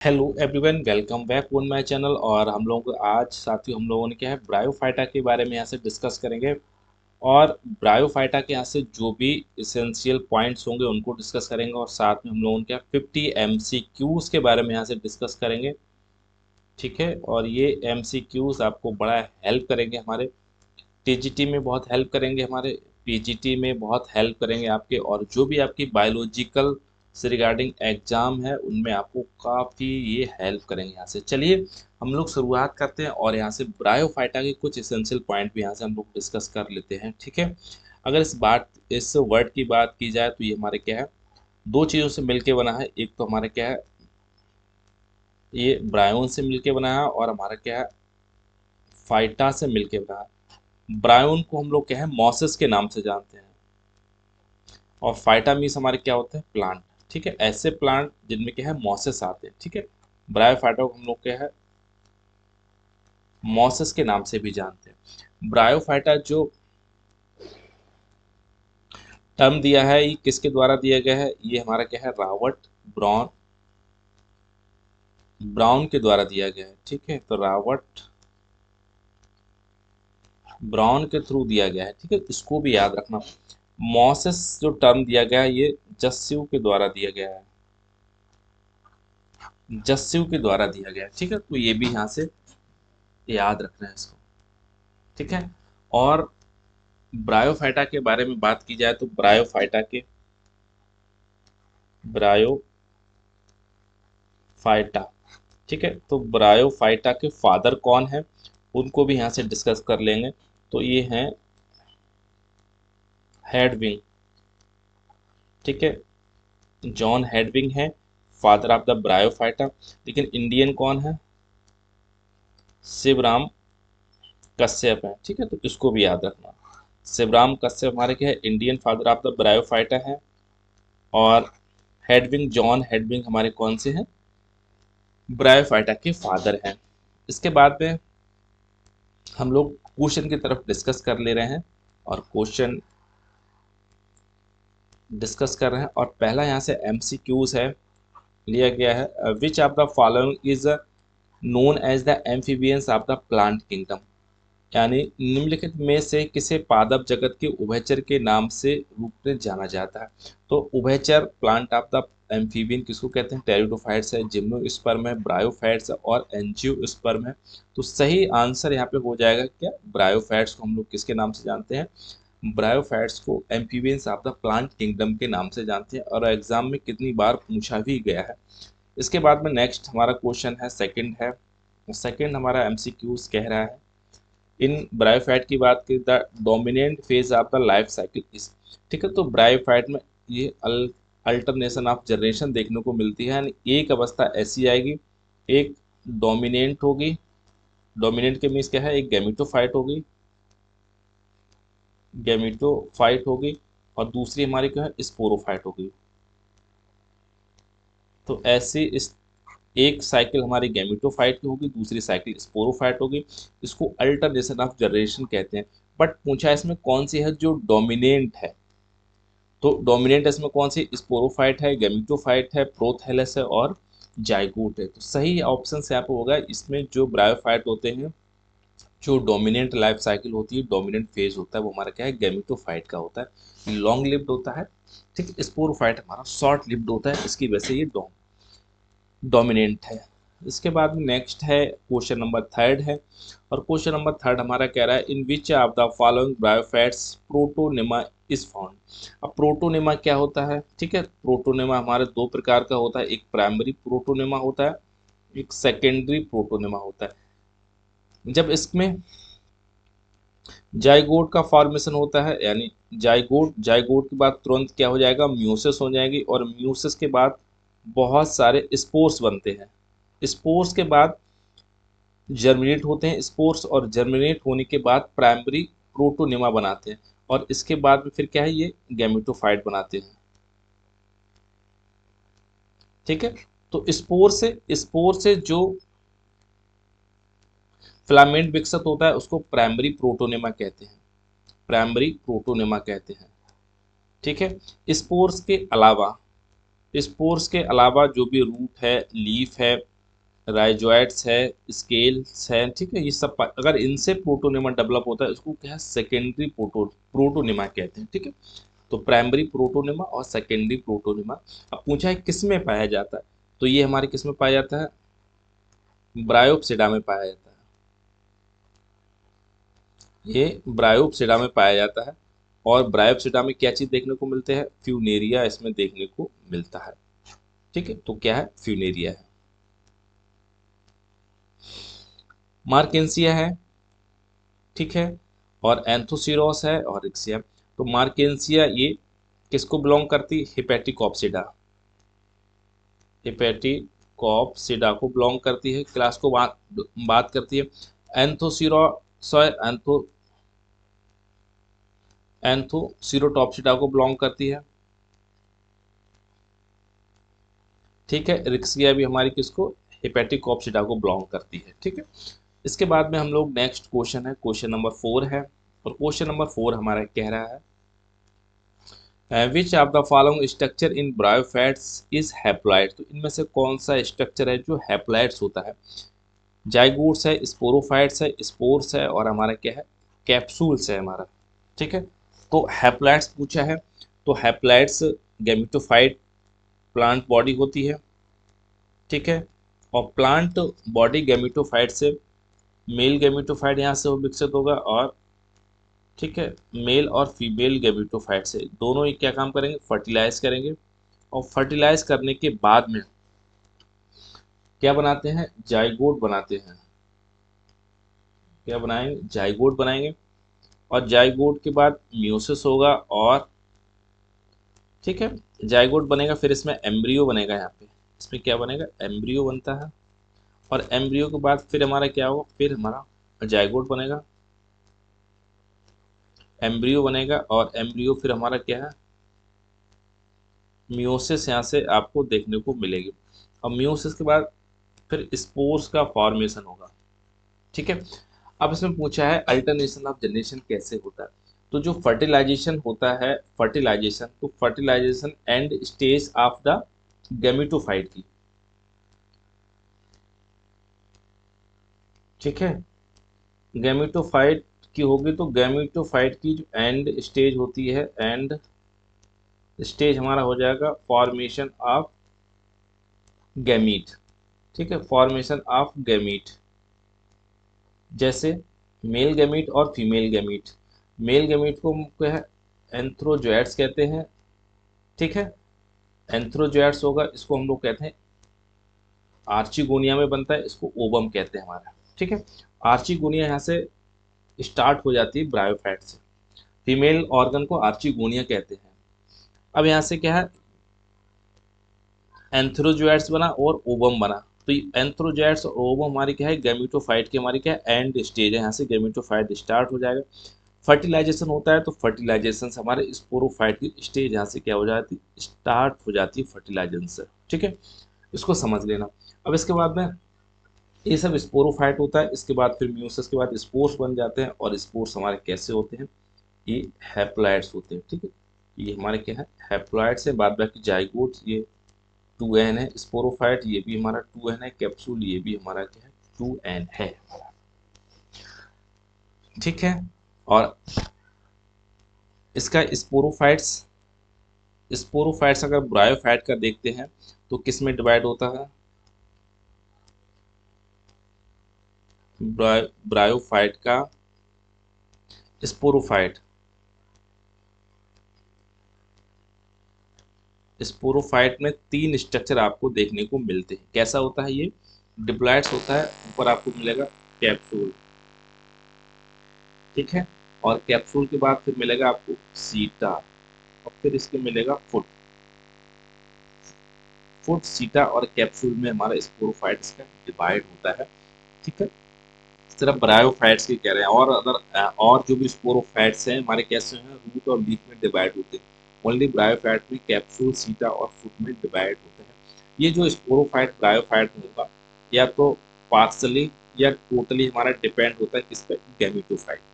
Hello everyone, welcome back on my channel. और हम लोग आज साथियों हम लोगों ने क्या है ब्रायोफाइटा के बारे में यहाँ से डिस्कस करेंगे। और ब्रायोफाइटा के यहाँ से जो भी इसेंशियल पॉइंट्स होंगे उनको डिस्कस करेंगे, और साथ में हम लोगों ने क्या 50 MCQs के बारे में यहाँ से डिस्कस करेंगे। ठीक है, और ये MCQs आपको बड़ा हेल्प करेंगे, हमारे टीजीटी में बहुत हेल्प करेंगे, हमारे पीजीटी में बहुत हेल्प करेंगे आपके, और जो भी आपकी बायोलॉजिकल से रिगार्डिंग एग्जाम है उनमें आपको काफ़ी ये हेल्प करेंगे। यहाँ से चलिए हम लोग शुरुआत करते हैं, और यहाँ से ब्रायोफाइटा के कुछ एसेंशियल पॉइंट भी यहाँ से हम लोग डिस्कस कर लेते हैं। ठीक है, अगर इस वर्ड की बात की जाए तो ये हमारे क्या है, दो चीज़ों से मिलके बना है। एक तो हमारे क्या है, ये ब्रायोन से मिलके बना है, और हमारा क्या है, फाइटा से मिलके बना है। ब्रायोन को हम लोग क्या है मॉसेस के नाम से जानते हैं, और फाइटामीस हमारे क्या होते हैं, प्लांट। ठीक है, ऐसे प्लांट जिनमें क्या है मॉसेस आते हैं। ठीक है, ब्रायोफाइटा को हम लोग क्या है मॉसेस के नाम से भी जानते हैं। ब्रायोफाइटा जो टर्म दिया है ये किसके द्वारा दिया गया है, ये हमारा क्या है रॉबर्ट ब्राउन ब्राउन के द्वारा दिया गया है। ठीक है, तो रॉबर्ट ब्राउन के थ्रू दिया गया है। ठीक है, इसको भी याद रखना। मॉसेस जो टर्म दिया गया है ये जस्यू के द्वारा दिया गया है, जस्यू के द्वारा दिया गया है। ठीक है, तो ये भी यहाँ से याद रखना है इसको। ठीक है, और ब्रायोफाइटा के बारे में बात की जाए तो ब्रायोफाइटा, ठीक है, तो ब्रायोफाइटा के फादर कौन है उनको भी यहाँ से डिस्कस कर लेंगे। तो ये हैं हेडविंग। ठीक है, जॉन हेडविंग है फादर ऑफ द ब्रायोफाइटा। लेकिन इंडियन कौन है, शिवराम कश्यप है। ठीक है, तो इसको भी याद रखना। शिवराम कश्यप हमारे क्या है Indian father of the bryophyta है, और हेडविंग जॉन हेडविंग हमारे कौन से हैं, ब्रायोफाइटा के फादर हैं। इसके बाद में हम लोग क्वेश्चन की तरफ डिस्कस कर ले रहे हैं, और क्वेश्चन डिस्कस कर रहे हैं। और पहला यहाँ से MCQs है, लिया गया है which of the following is known as the amphibians of the plant kingdom. यानी निम्नलिखित में से किसे पादप जगत के उभयचर के नाम से रूप में जाना जाता है। तो उभयचर प्लांट ऑफ द एम्फीबियन किसको कहते हैं, टेरिडोफाइट्स है, जिम्नोस्पर्म है, ब्रायोफाइट्स है, और एंजियोस्पर्म है। तो सही आंसर यहाँ पे हो जाएगा क्या, ब्रायोफाइट्स को हम लोग किसके नाम से जानते हैं, ब्रायोफाइट्स को amphibians of the plant kingdom के नाम से जानते हैं, और एग्जाम में कितनी बार पूछा भी गया है। इसके बाद में नेक्स्ट हमारा क्वेश्चन है, सेकंड है। सेकंड हमारा MCQs कह रहा है इन ब्रायोफाइट की बात की the dominant phase of the life cycle is. ठीक है, तो ब्रायोफाइट में ये अल्टरनेशन ऑफ जनरेशन देखने को मिलती है, यानी एक अवस्था ऐसी आएगी, एक डोमिनेंट होगी, डोमिनेंट के मीन्स क्या है, एक गैमेटोफाइट होगी, और दूसरी हमारी क्या है स्पोरोफाइट होगी। तो ऐसी इस एक साइकिल हमारी गैमेटोफाइट की होगी, दूसरी साइकिल स्पोरोफाइट होगी। इसको अल्टरनेशन ऑफ जनरेशन कहते हैं। बट पूछा इसमें कौन सी है जो डोमिनेंट है, तो डोमिनेंट इसमें कौन सी, स्पोरोफाइट है, गैमेटोफाइट है, प्रोथैलस है, और जाइगोट है। तो सही ऑप्शन यहाँ पे होगा इसमें जो ब्रायोफाइट होते हैं, जो डोमिनेंट लाइफ साइकिल होती है, डोमिनेंट फेज होता है, वो हमारा क्या है गैमेटोफाइट का होता है, लॉन्ग लिव्ड होता है। ठीक, स्पोरोफाइट हमारा शॉर्ट लिव्ड होता है, इसकी वजह से ये डोमिनेंट है। इसके बाद में नेक्स्ट है क्वेश्चन नंबर थर्ड है, और क्वेश्चन नंबर थर्ड हमारा कह रहा है in which of the following bryophytes protonema is found. अब प्रोटोनेमा क्या होता है, ठीक है, प्रोटोनेमा हमारे दो प्रकार का होता है, एक प्राइमरी प्रोटोनेमा होता है, एक सेकेंडरी प्रोटोनेमा होता है। जब इसमें जाइगोट का फॉर्मेशन होता है, यानी जाइगोट के बाद तुरंत क्या हो जाएगा, म्यूसिस हो जाएगी, और म्यूसिस के बाद बहुत सारे स्पोर्स बनते हैं। स्पोर्स के बाद जर्मिनेट होते हैं स्पोर्स, और जर्मिनेट होने के बाद प्राइमरी प्रोटोनेमा बनाते हैं, और इसके बाद में फिर क्या है, ये गैमेटोफाइट बनाते हैं। ठीक है, तो स्पोर से जो फिलामेंट विकसित होता है उसको प्राइमरी प्रोटोनेमा कहते हैं, प्राइमरी प्रोटोनेमा कहते हैं। ठीक है, स्पोर्स के अलावा स्पोर्स के अलावा जो भी रूट है, लीफ है, राइजोइट्स है, स्केल्स है, ठीक है, ये सब अगर इनसे प्रोटोनिमा डेवलप होता है इसको क्या है, सेकेंडरी प्रोटोनिमा कहते हैं, ठीक है। तो प्राइमरी प्रोटोनिमा और सेकेंडरी प्रोटोनिमा। अब पूछा है किस में पाया जाता है, तो ये हमारे किस में पाया जाता है, ब्रायोप्सिडा में पाया जाता है। ये ब्रायोप्सिडा में पाया जाता है। और ब्रायोप्सिडा में क्या चीज देखने को मिलते हैं, फ्यूनेरिया इसमें देखने को मिलता है, ठीक है। तो क्या है, फ्यूनेरिया है। मार्केंसिया है, ठीक है। और एंथोसिरोस है और इक्सिया। तो मार्केंसिया ये किसको बिलोंग करती, हिपेटिकॉप्सिडा, हिपेटिकॉप्सिडा को बिलोंग करती है, क्लास को बात करती है। एंथोसिरोस एंथोसिरोटॉप्सिडा को बिलोंग करती है, ठीक है। रिक्सिया भी हमारी किसको, हिपेटिकॉप्सिडा को बिलोंग करती है, ठीक है। इसके बाद में हम लोग नेक्स्ट क्वेश्चन है, क्वेश्चन नंबर 4 है। और क्वेश्चन नंबर 4 हमारा कह रहा है which of the following structure in bryophytes is haploid. तो इनमें से कौन सा स्ट्रक्चर है जो हैप्लॉइड्स होता है। जाइगोट्स है, स्पोरोफाइट्स है, स्पोर्स है, और हमारा क्या है, कैप्सूल्स है हमारा, ठीक है। तो हैप्लॉइड्स पूछा है, तो हैप्लॉइड्स गैमेटोफाइट प्लांट बॉडी होती है, ठीक है। और प्लांट बॉडी गैमेटोफाइट से मेल गैमेटोफाइट यहाँ से वो विकसित होगा, और ठीक है, मेल और फीमेल गैमेटोफाइट से दोनों ही क्या काम करेंगे, फर्टिलाइज करेंगे। और फर्टिलाइज करने के बाद में क्या बनाते हैं, जाइगोट बनाते हैं। क्या बनाएंगे, जाइगोट बनाएंगे। और जाइगोट के बाद म्यूसिस होगा, और ठीक है, जाइगोट बनेगा, फिर इसमें एम्ब्रियो बनेगा। यहाँ पे इसमें क्या बनेगा, एम्ब्रियो बनता है। और एम्ब्रियो के बाद फिर हमारा क्या होगा, फिर हमारा जाइगोट बनेगा, एम्ब्रियो बनेगा, और एम्ब्रियो फिर हमारा क्या है, मियोसिस यहाँ से आपको देखने को मिलेगी। और मियोसिस के बाद फिर स्पोर्स का फॉर्मेशन होगा, ठीक है। अब इसमें पूछा है अल्टरनेशन ऑफ जनरेशन कैसे होता है। तो जो फर्टिलाइजेशन होता है, फर्टिलाइजेशन, तो fertilization end stage of the gametophyte की, ठीक है। गैमेटोफाइट की होगी, तो गैमेटोफाइट की जो एंड स्टेज होती है, एंड स्टेज हमारा हो जाएगा फॉर्मेशन ऑफ गैमीट, ठीक है, फॉर्मेशन ऑफ गैमीट। जैसे मेल गैमीट और फीमेल गैमीट। मेल गैमीट को हम क्या है, एंथ्रोजोइड्स कहते हैं, ठीक है। एंथ्रोजोइड्स होगा, इसको हम लोग कहते हैं आर्चिगोनिया में बनता है, इसको ओवम कहते हैं हमारा, ठीक है। आर्चिगोनिया यहाँ से स्टार्ट हो जाती है ब्रायोफाइट से। फीमेल ऑर्गन को आर्चिगोनिया कहते हैं। अब यहाँ से क्या है, एंथ्रोजोइड्स बना और ओवम बना। तो एंथ्रोजोइड्स और ओवम हमारी क्या है, गैमेटोफाइट की हमारी क्या है, एंड स्टेज है। यहाँ से गैमेटोफाइट स्टार्ट हो जाएगा, फर्टिलाइजेशन होता है, तो फर्टिलाइजेशन से हमारे स्पोरोफाइट की स्टेज यहाँ से क्या हो जाती है, स्टार्ट हो जाती है फर्टिलाइजेशन से, ठीक है। इसको समझ लेना। अब इसके बाद में ये सब स्पोरोफाइट होता है, इसके बाद फिर म्यूसिस के बाद स्पोर्स बन जाते हैं। और स्पोर्स हमारे कैसे होते हैं, ये हैप्लॉइड्स होते हैं, ठीक है। ये हमारे क्या है, हैप्लॉइड्स है। बाद बाकी जाइगोट्स ये 2n है, स्पोरोफाइट ये भी हमारा 2n है, कैप्सूल ये भी हमारा क्या है, 2n है, ठीक है। और इसका स्पोरोफाइट्स अगर ब्रायोफाइट का देखते हैं तो किस में डिवाइड होता है, ब्रायोफाइट का स्पोरोफाइट, स्पोरोफाइट में 3 स्ट्रक्चर आपको देखने को मिलते हैं। कैसा होता है ये, डिप्लॉइड्स होता है, ऊपर आपको मिलेगा कैप्सूल, ठीक है। और कैप्सूल के बाद फिर मिलेगा आपको सीटा, और फिर इसके मिलेगा फुट। फुट, सीटा और कैप्सूल में हमारा स्पोरोफाइट्स का डिवाइड होता है, ठीक है। सिर्फ ब्रायोफाइट्स की कह रहे हैं, और अदर और जो भी स्पोरोफाइट्स हैं हमारे कैसे हैं, रूट और लीफ में डिवाइड होते हैं। ओनली ब्रायोफाइट में कैप्सूल, सीटा और फुट में डिवाइड होते हैं। ये जो स्पोरोफाइट ब्रायोफाइट होगा, या तो पार्सली या टोटली हमारा डिपेंड होता है किस पे, गैमेटोफाइट पे।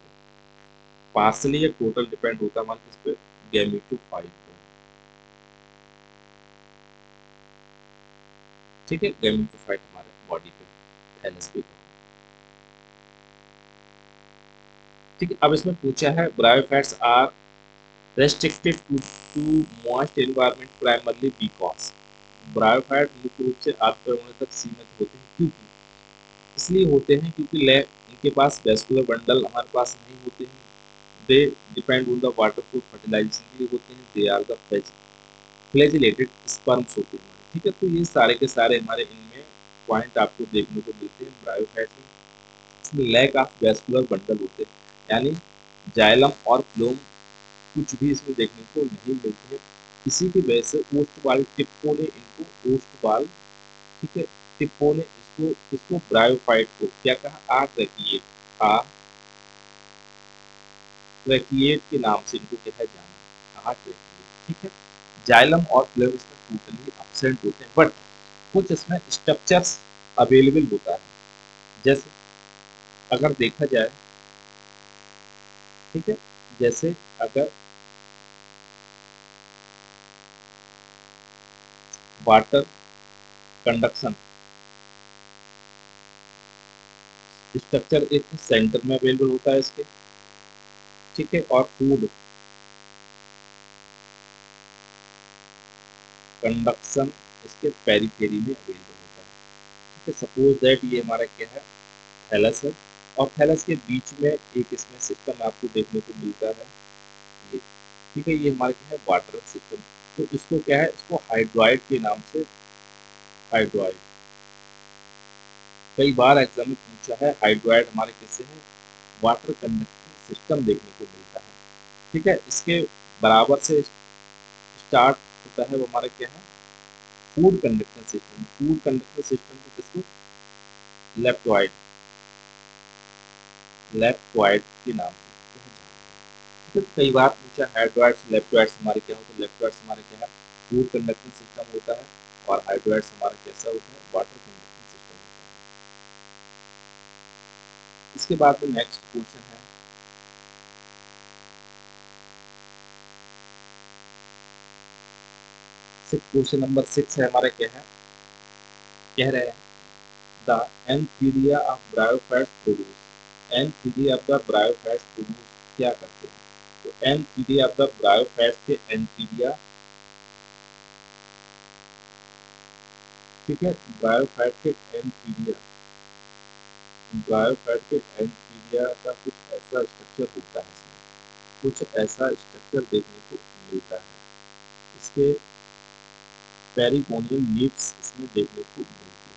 पार्सली या टोटल डिपेंड होता है हमारा किस पे, गैमेटोफाइट पे, ठीक है। गैमेटोफाइट हमारे बॉडी पे इस पे। ठीक है, अब इसमें पूछा है bryophytes are restricted to moist environment primarily because. Bryophyte मुख्य रूप से आग परमाणु तक सीमित होते हैं, क्योंकि इसलिए होते हैं क्योंकि इनके पास वेस्कुलर बंडल हमारे पास नहीं होते हैं। They depend on the water for fertilization के लिए होते हैं। They are the flagellated sperms होते हैं। ठीक है, तो ये सारे के सारे हमारे इनमें पॉइंट आपको देखने को मिलते हैं ब्रायोफाइट में। इसमें लैक ऑफ वेस्कुलर बंडल होते हैं, यानी जाइलम और फ्लोम कुछ भी इसमें देखने को नहीं मिलते हैं। इसी की वजह से ओस्टवाल टिप्पो ने इनको ओस्टवाल, ठीक है, टिप्पो ने इसको इसको ब्रायोफाइट को क्या कहा, ट्रैकिएट के नाम से इनको क्या है जाना, ट्रैकिएट। ठीक है, जाइलम और फ्लोएम इसमें टोटली एब्सेंट होते हैं, बट कुछ इसमें स्ट्रक्चर्स अवेलेबल होता है। जैसे अगर देखा जाए, ठीक है, जैसे अगर वाटर कंडक्शन स्ट्रक्चर एक सेंटर में अवेलेबल होता है इसके, ठीक है, और फूड कंडक्शन इसके पेरिफेरी में अवेलेबल होता है। ठीक है, सपोज दैट ये हमारा क्या है, थैलस है, और थैलस के बीच में एक इसमें सिस्टम आपको देखने को मिलता है ये। ठीक है, ये हमारा क्या है, वाटर सिस्टम। तो इसको क्या है, इसको हाइड्रॉइड के नाम से, हाइड्रॉइड कई बार एग्जाम में पूछा है, हाइड्रॉइड हमारे किससे है, वाटर कंडक्टिंग सिस्टम देखने को मिलता है। ठीक है, इसके बराबर से स्टार्ट होता है वो हमारा क्या है, food conducting system. Food conducting system को किसको, लेप्टोइड, लेप्टोइड के नाम से जानते हैं। ठीक है, कई बार पूछा हाइड्रॉइड्स लेप्टोइड्स हमारे क्या होते हैं, लेप्टोइड्स हमारे क्या है, फूड कंडक्टिंग सिस्टम होता है, और हाइड्रॉइड्स हमारा कैसा होता है, वाटर कंडक्टिंग सिस्टम होता है। इसके बाद में नेक्स्ट क्वेश्चन है, क्वेश्चन नंबर 6 है हमारा, क्या है, कह रहे हैं the antheridia of bryophytes produce. Antheridia of the bryophytes produce क्या करते हैं, तो एंथीरिया ऑफ द ब्रायोफाइट्स के एंथीरिया, ठीक है, ब्रायोफाइट के एंथीरिया, ब्रायोफाइट के एंथीरिया का कुछ ऐसा स्ट्रक्चर होता है, इसमें कुछ ऐसा स्ट्रक्चर देखने को मिलता है। इसके पेरिगोनियल लीव्स इसमें देखने को मिलती है,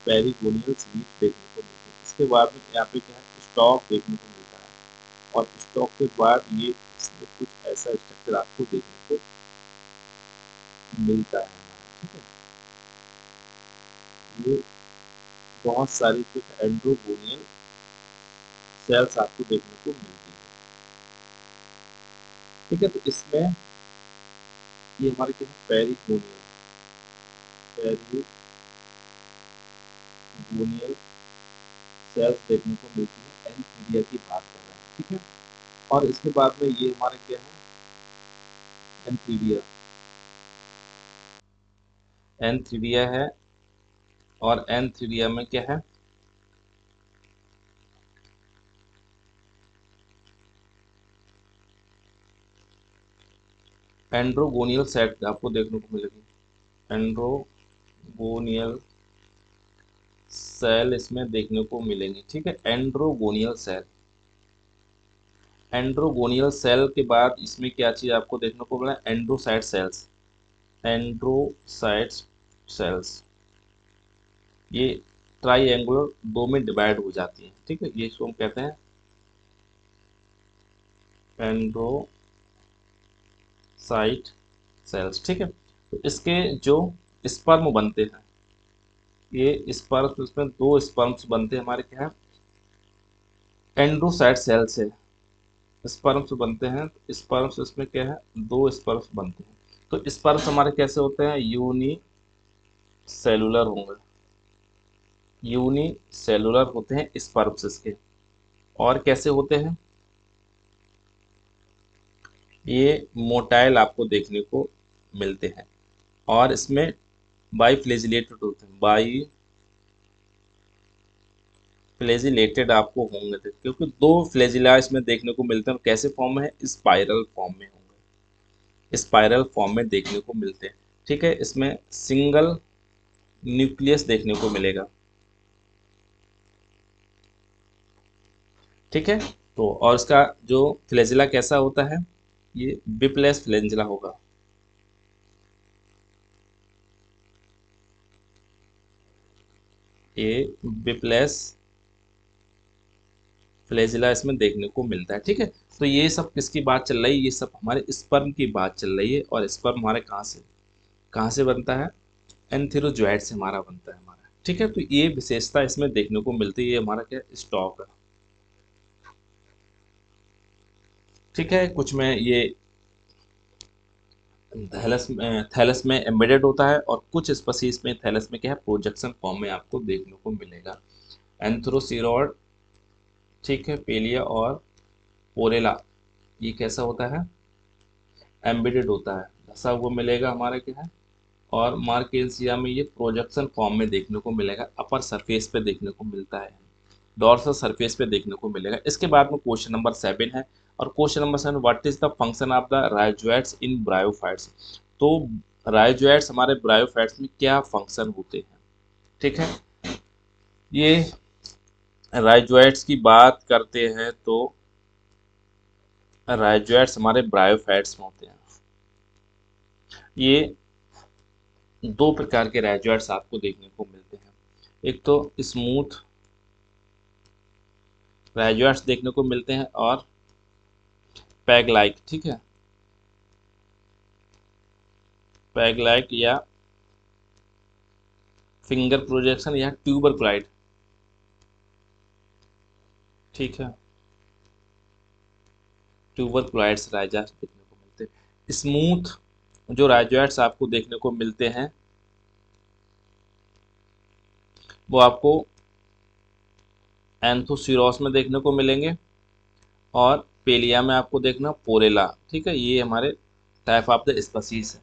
पेरिगोनियल लीव्स देखने को मिलती है। इसके बाद में यहाँ पे क्या है, स्टॉक देखने को मिलता है, और स्टॉक के बाद ये इसमें कुछ ऐसा स्ट्रक्चर आपको देखने को मिलता है हमारा। ठीक है, ये बहुत सारी कुछ एंड्रोगोनियल सेल्स आपको देखने को मिलती है। ठीक है, तो इसमें ये हमारे क्या है, पेरिगोनियल, पेरिगोनियल सेल्स देखने को मिलती है, एंथीरिया की बात कर रहे हैं। ठीक है, और इसके बाद में ये हमारे क्या है, एंथीरिया, एंथीरिया है, और एंथीरिया में क्या है, एंड्रोगोनियल सेट आपको देखने को मिलेगी, एंड्रोगोनियल सेल इसमें देखने को मिलेंगे। ठीक है, एंड्रोगोनियल सेल, एंड्रोगोनियल सेल के बाद इसमें क्या चीज आपको देखने को मिला, एंड्रोसाइट सेल्स, एंड्रोसाइट सेल्स ये ट्राइएंगुलर दो में डिवाइड हो जाती है। ठीक है, ये इसको हम कहते हैं एंड्रोसाइट सेल्स। ठीक है, तो इसके जो स्पर्म बनते हैं, ये स्पर्म, इसमें दो स्पर्म्स बनते हैं हमारे, क्या है, एंड्रोसाइट सेल से स्पर्म्स बनते हैं। स्पर्म्स इसमें क्या है, दो स्पर्म्स बनते हैं। तो स्पर्म्स हमारे कैसे होते हैं, यूनी सेलुलर होंगे, यूनी सेलुलर होते हैं स्पर्म्स इसके। और कैसे होते हैं, ये मोटाइल आपको देखने को मिलते हैं, और इसमें बाई फ्लेजिलेटेड होते हैं, बाई फ्लैजिलेटेड आपको होंगे क्योंकि दो फ्लैजिला इसमें देखने को मिलते हैं और कैसे फॉर्म में है, स्पाइरल फॉर्म में होंगे, स्पाइरल फॉर्म में देखने को मिलते हैं। ठीक है, इसमें सिंगल न्यूक्लियस देखने को मिलेगा। ठीक है, तो और इसका जो फ्लैजिला कैसा होता है, ये बिप्लेस फ्लैजिला होगा। ये बिप्लेस फ्लैजिला इसमें देखने को मिलता है। ठीक है, तो ये सब किसकी बात चल रही है, ये सब हमारे स्पर्म की बात चल रही है। और स्पर्म हमारे कहाँ से बनता है, एंथेरोजोइड से हमारा बनता है हमारा। ठीक है, तो ये विशेषता इसमें देखने को मिलती है, ये हमारा क्या स्टॉक है। ठीक है, कुछ में ये थैलस में एम्बेडेड होता है और कुछ स्पीसीज में थैलस में क्या है, प्रोजेक्शन फॉर्म में आपको देखने को मिलेगा। एंथ्रोसीरॉड, ठीक है, पेलिया और पोरेला, ये कैसा होता है, एम्बेडेड होता है, धसा हुआ मिलेगा हमारे क्या है। और मार्केंसिया में ये प्रोजेक्शन फॉर्म में देखने को मिलेगा, अपर सरफेस पे देखने को मिलता है, डॉर्सल सरफेस पे देखने को मिलेगा। इसके बाद में क्वेश्चन नंबर 7 है, और question number 7, what is the function of the rhizoids in bryophytes. तो राइजोइड्स हमारे ब्रायोफाइट्स में क्या फंक्शन होते हैं। ठीक है, ये राइजोइड्स की बात करते हैं तो राइजोइड्स हमारे ब्रायोफाइट्स में होते हैं। ये दो प्रकार के राइजोइड्स आपको देखने को मिलते हैं, एक तो स्मूथ राइजोइड्स देखने को मिलते हैं और पैग लाइक। ठीक है, पैग लाइक या फिंगर प्रोजेक्शन या ट्यूबरक्लाइड। ठीक है, ट्यूबरक्लाइड्स राइजोइड्स देखने को मिलते हैं। स्मूथ जो राइजोइड्स आपको देखने को मिलते हैं वो आपको एंथोसिरोस में देखने को मिलेंगे और पेलिया में आपको देखना पोरेला। ठीक है, ये हमारे टाइप ऑफ द स्पीसीज है।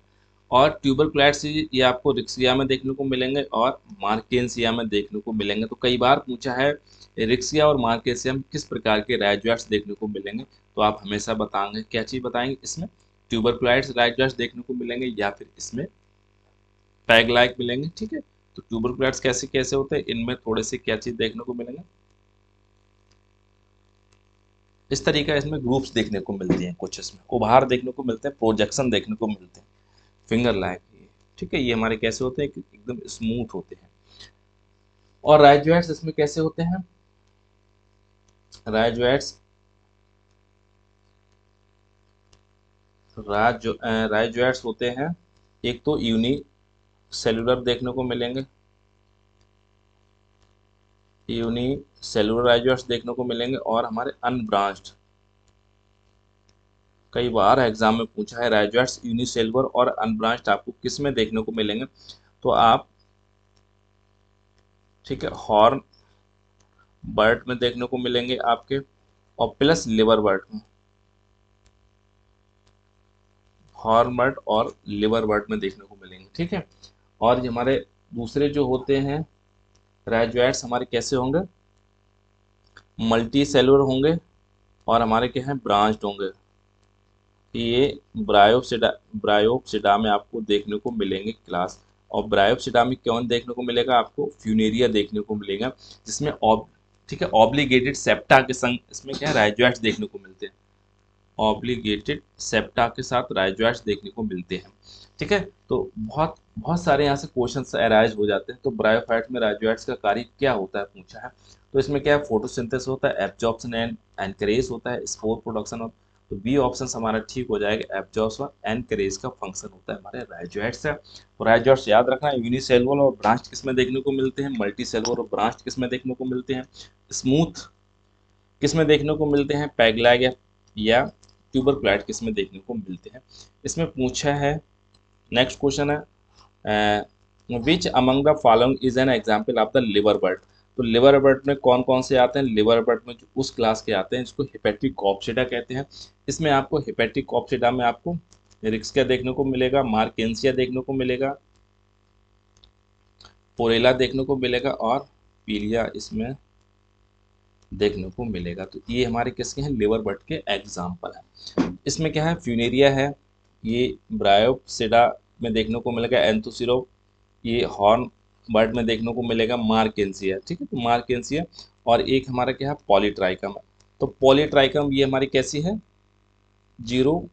और ट्यूबरक्लाइड्स ये आपको रिक्सिया में देखने को मिलेंगे और मार्केंसिया में देखने को मिलेंगे। तो कई बार पूछा है रिक्सिया और मार्केंसिया में किस प्रकार के राइजोइड्स देखने को मिलेंगे, तो आप हमेशा बताएंगे, क्या चीज़ बताएंगे, इसमें ट्यूबरक्लाइड्स राइजोइड्स देखने को मिलेंगे या फिर इसमें पैग लाइक मिलेंगे। ठीक है, तो ट्यूबरक्लाइड्स कैसे कैसे होते हैं, इनमें थोड़े से क्या चीज़ देखने को मिलेंगे, इस तरीके इसमें ग्रुप्स देखने को मिलती हैं, कुछ इसमें उभार देखने को मिलते हैं, प्रोजेक्शन देखने को मिलते हैं, फिंगर लाइक ये। ठीक है, ये हमारे कैसे होते हैं कि एकदम स्मूथ होते हैं। और राइजोइड्स इसमें कैसे होते हैं, राइजोइड्स राइजोइड्स होते हैं, एक तो यूनी सेलुलर देखने को मिलेंगे, यूनी सेलुलर राइजोइड्स देखने को मिलेंगे और हमारे अनब्रांच्ड। कई बार एग्जाम में पूछा है राइजोइड्स यूनिसेलुलर और अनब्रांच्ड आपको किस में देखने को मिलेंगे, तो आप, ठीक है, हॉर्न बर्ड में देखने को मिलेंगे आपके, और प्लस लिवर बर्ड में, हॉर्न बर्ड और लिवर बर्ड में देखने को मिलेंगे। ठीक है, और ये हमारे दूसरे जो होते हैं राइजोइड्स हमारे कैसे होंगे, मल्टी सेलुलर होंगे और हमारे क्या हैं, ब्रांच्ड होंगे। ये ब्रायोप्सिडा में आपको देखने को मिलेंगे क्लास। और ब्रायोप्सिडा में कौन देखने को मिलेगा, आपको फ्यूनेरिया देखने को मिलेगा, जिसमें ठीक है, ऑब्लिगेटेड सेप्टा के संग इसमें क्या है, राइजोइड्स देखने को मिलते हैं, ऑब्लिगेटेड सेप्टा के साथ राइजोइड्स देखने को मिलते हैं। ठीक है, तो बहुत बहुत सारे यहाँ से क्वेश्चन अराइज हो जाते हैं। तो ब्रायोफाइट में राइजोइड्स का कार्य क्या होता है पूछा है, तो इसमें क्या है, फोटोसिंथेसिस होता है, एब्जॉर्प्शन एंड एनकरेज होता है, स्पोर प्रोडक्शन। और तो बी ऑप्शन हमारा ठीक हो जाएगा, एब्जॉर्प्शन और एनकरेज का फंक्शन होता है हमारे राइजोइड्स से। तो राइजोइड्स याद रखना है, यूनिसेलुलर और ब्रांच किस में देखने को मिलते हैं, मल्टी सेलुलर और ब्रांच किस में देखने को मिलते हैं, स्मूथ किस में देखने को मिलते हैं, पैगलैग या ट्यूबरक्लाइड किस में देखने को मिलते हैं, इसमें पूछा है। नेक्स्ट क्वेश्चन है, which among the following is an example of the liver bird. तो लिवर बर्ड में कौन कौन से आते हैं, लिवर बर्ड में जो उस क्लास के आते हैं जिसको हिपेटिक कॉप्सिडा कहते हैं। इसमें आपको हिपेटिक कॉप्सिडा में आपको रिक्सिया देखने को मिलेगा, मार्केंसिया देखने को मिलेगा, पोरेला देखने को मिलेगा और पीलिया इसमें देखने को मिलेगा। तो ये हमारे किसके हैं, लिवर बर्ड के एग्जाम्पल है। इसमें क्या है, फ्यूनेरिया है, ये ब्रायोप्सिडा में देखने को मिलेगा, एंथोसिरो ये हॉर्न बर्ड में देखने को मिलेगा, मार्केंसिया, ठीक है, तो मार्केंसिया। और एक हमारा क्या है, पॉलीट्राइकम है। तो पॉलीट्राइकम ये हमारी कैसी है, जीरोफिटिक,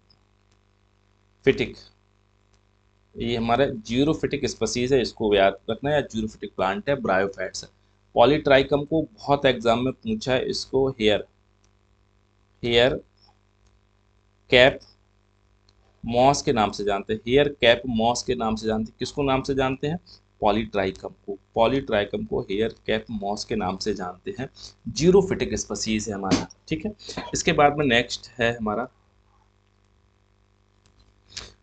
ये हमारा जीरोफिटिक स्पीसीज है, इसको याद रखना है, या जीरोफिटिक प्लांट है, ब्रायोफाइट्स है। पॉलीट्राइकम को बहुत एग्जाम में पूछा है, इसको हेयर हेयर कैप मॉस के नाम से जानते हैं, हेयर कैप मॉस के नाम से जानते हैं, किसको नाम से जानते हैं, पॉलीट्राइकम को, पॉलीट्राइकम को हेयर कैप मॉस के नाम से जानते हैं। जीरोफिटिक स्पीसीज है हमारा, ठीक है। इसके बाद में नेक्स्ट है हमारा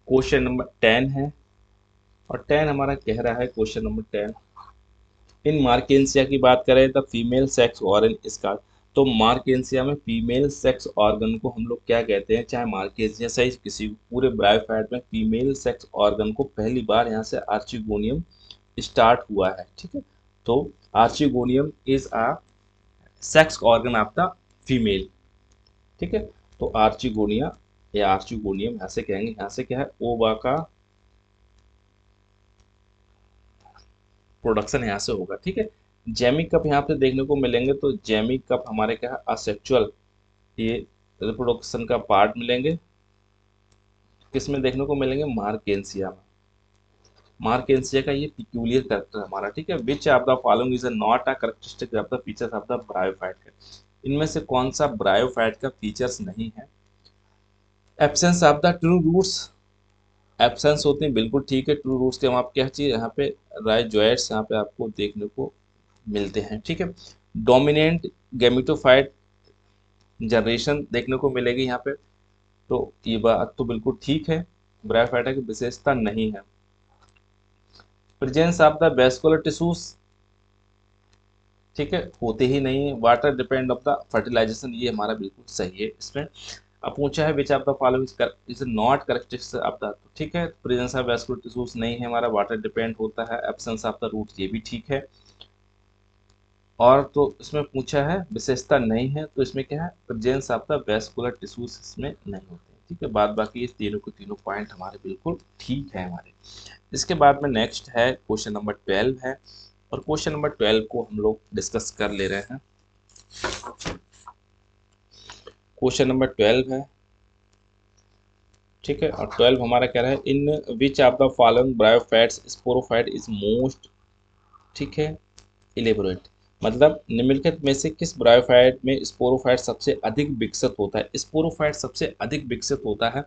क्वेश्चन नंबर 10 है, और 10 हमारा कह रहा है, क्वेश्चन नंबर 10, इन मार्केंसिया की बात करें द फीमेल सेक्स ऑर्गन इसका। तो मार्केंसिया में फीमेल सेक्स ऑर्गन को हम लोग क्या कहते हैं, चाहे मार्केंसिया सही किसी पूरे ब्रायोफाइट में फीमेल सेक्स ऑर्गन को पहली बार यहाँ से आर्चिगोनियम स्टार्ट हुआ है, ठीक है। तो archegonium is a sex organ of the female, ठीक है। तो आर्चिगोनिया या आर्चिगोनियम यहाँ से कहेंगे, यहाँ से क्या है, ओवा का प्रोडक्शन यहाँ से होगा, ठीक है। जेमिक कप यहाँ पे देखने को मिलेंगे, तो जेमिक कप हमारे क्या है, असेक्चुअल ये रिप्रोडक्शन का पार्ट मिलेंगे, किसमें देखने को मिलेंगे, मार्केंसिया में। मार्केंसिया का ये पिक्यूलियर कैरेक्टर हमारा, ठीक है। Which of the following is not a characteristic of the features of the bryophyte का, इनमें से कौन सा ब्रायोफाइट का फीचर्स नहीं है, absence of the true roots, absence होते हैं, बिल्कुल ठीक है, ट्रू रूट्स के हम आप क्या चाहिए यहाँ पे, राइजोइड्स यहाँ पे आपको देखने को मिलते हैं, ठीक है। डोमिनेंट गैमेटोफाइट जनरेशन देखने को मिलेगी यहाँ पे, तो ये बात तो बिल्कुल ठीक है, ब्रायोफाइटा की विशेषता नहीं है। Presence of the vascular tissues, ठीक है, होते ही नहीं है। Water depend of the fertilization, ये हमारा बिल्कुल सही है। इसमें अब पूछा है which of the following is not characteristic of the, ठीक है, प्रेजेंस ऑफ वेस्कुलर टिश्यूज नहीं है हमारा, वाटर डिपेंड होता है, एब्सेंस ऑफ द रूट ये भी ठीक है। और तो इसमें पूछा है विशेषता नहीं है, तो इसमें क्या है, presence of the vascular tissues इसमें नहीं होते हैं, ठीक है। बाद बाकी ये तीनों के तीनों पॉइंट हमारे बिल्कुल ठीक है हमारे। इसके बाद में नेक्स्ट है क्वेश्चन नंबर 12 है, और क्वेश्चन नंबर 12 को हम लोग डिस्कस कर ले रहे हैं। क्वेश्चन नंबर 12 है, ठीक है, और 12 हमारा कह रहा है, in which of the following bryophytes sporophyte is most, ठीक है, इलेबोरेट, मतलब निम्नलिखित में से किस ब्रायोफाइट में स्पोरोफाइट सबसे अधिक विकसित होता है, स्पोरोफाइट सबसे अधिक विकसित होता है,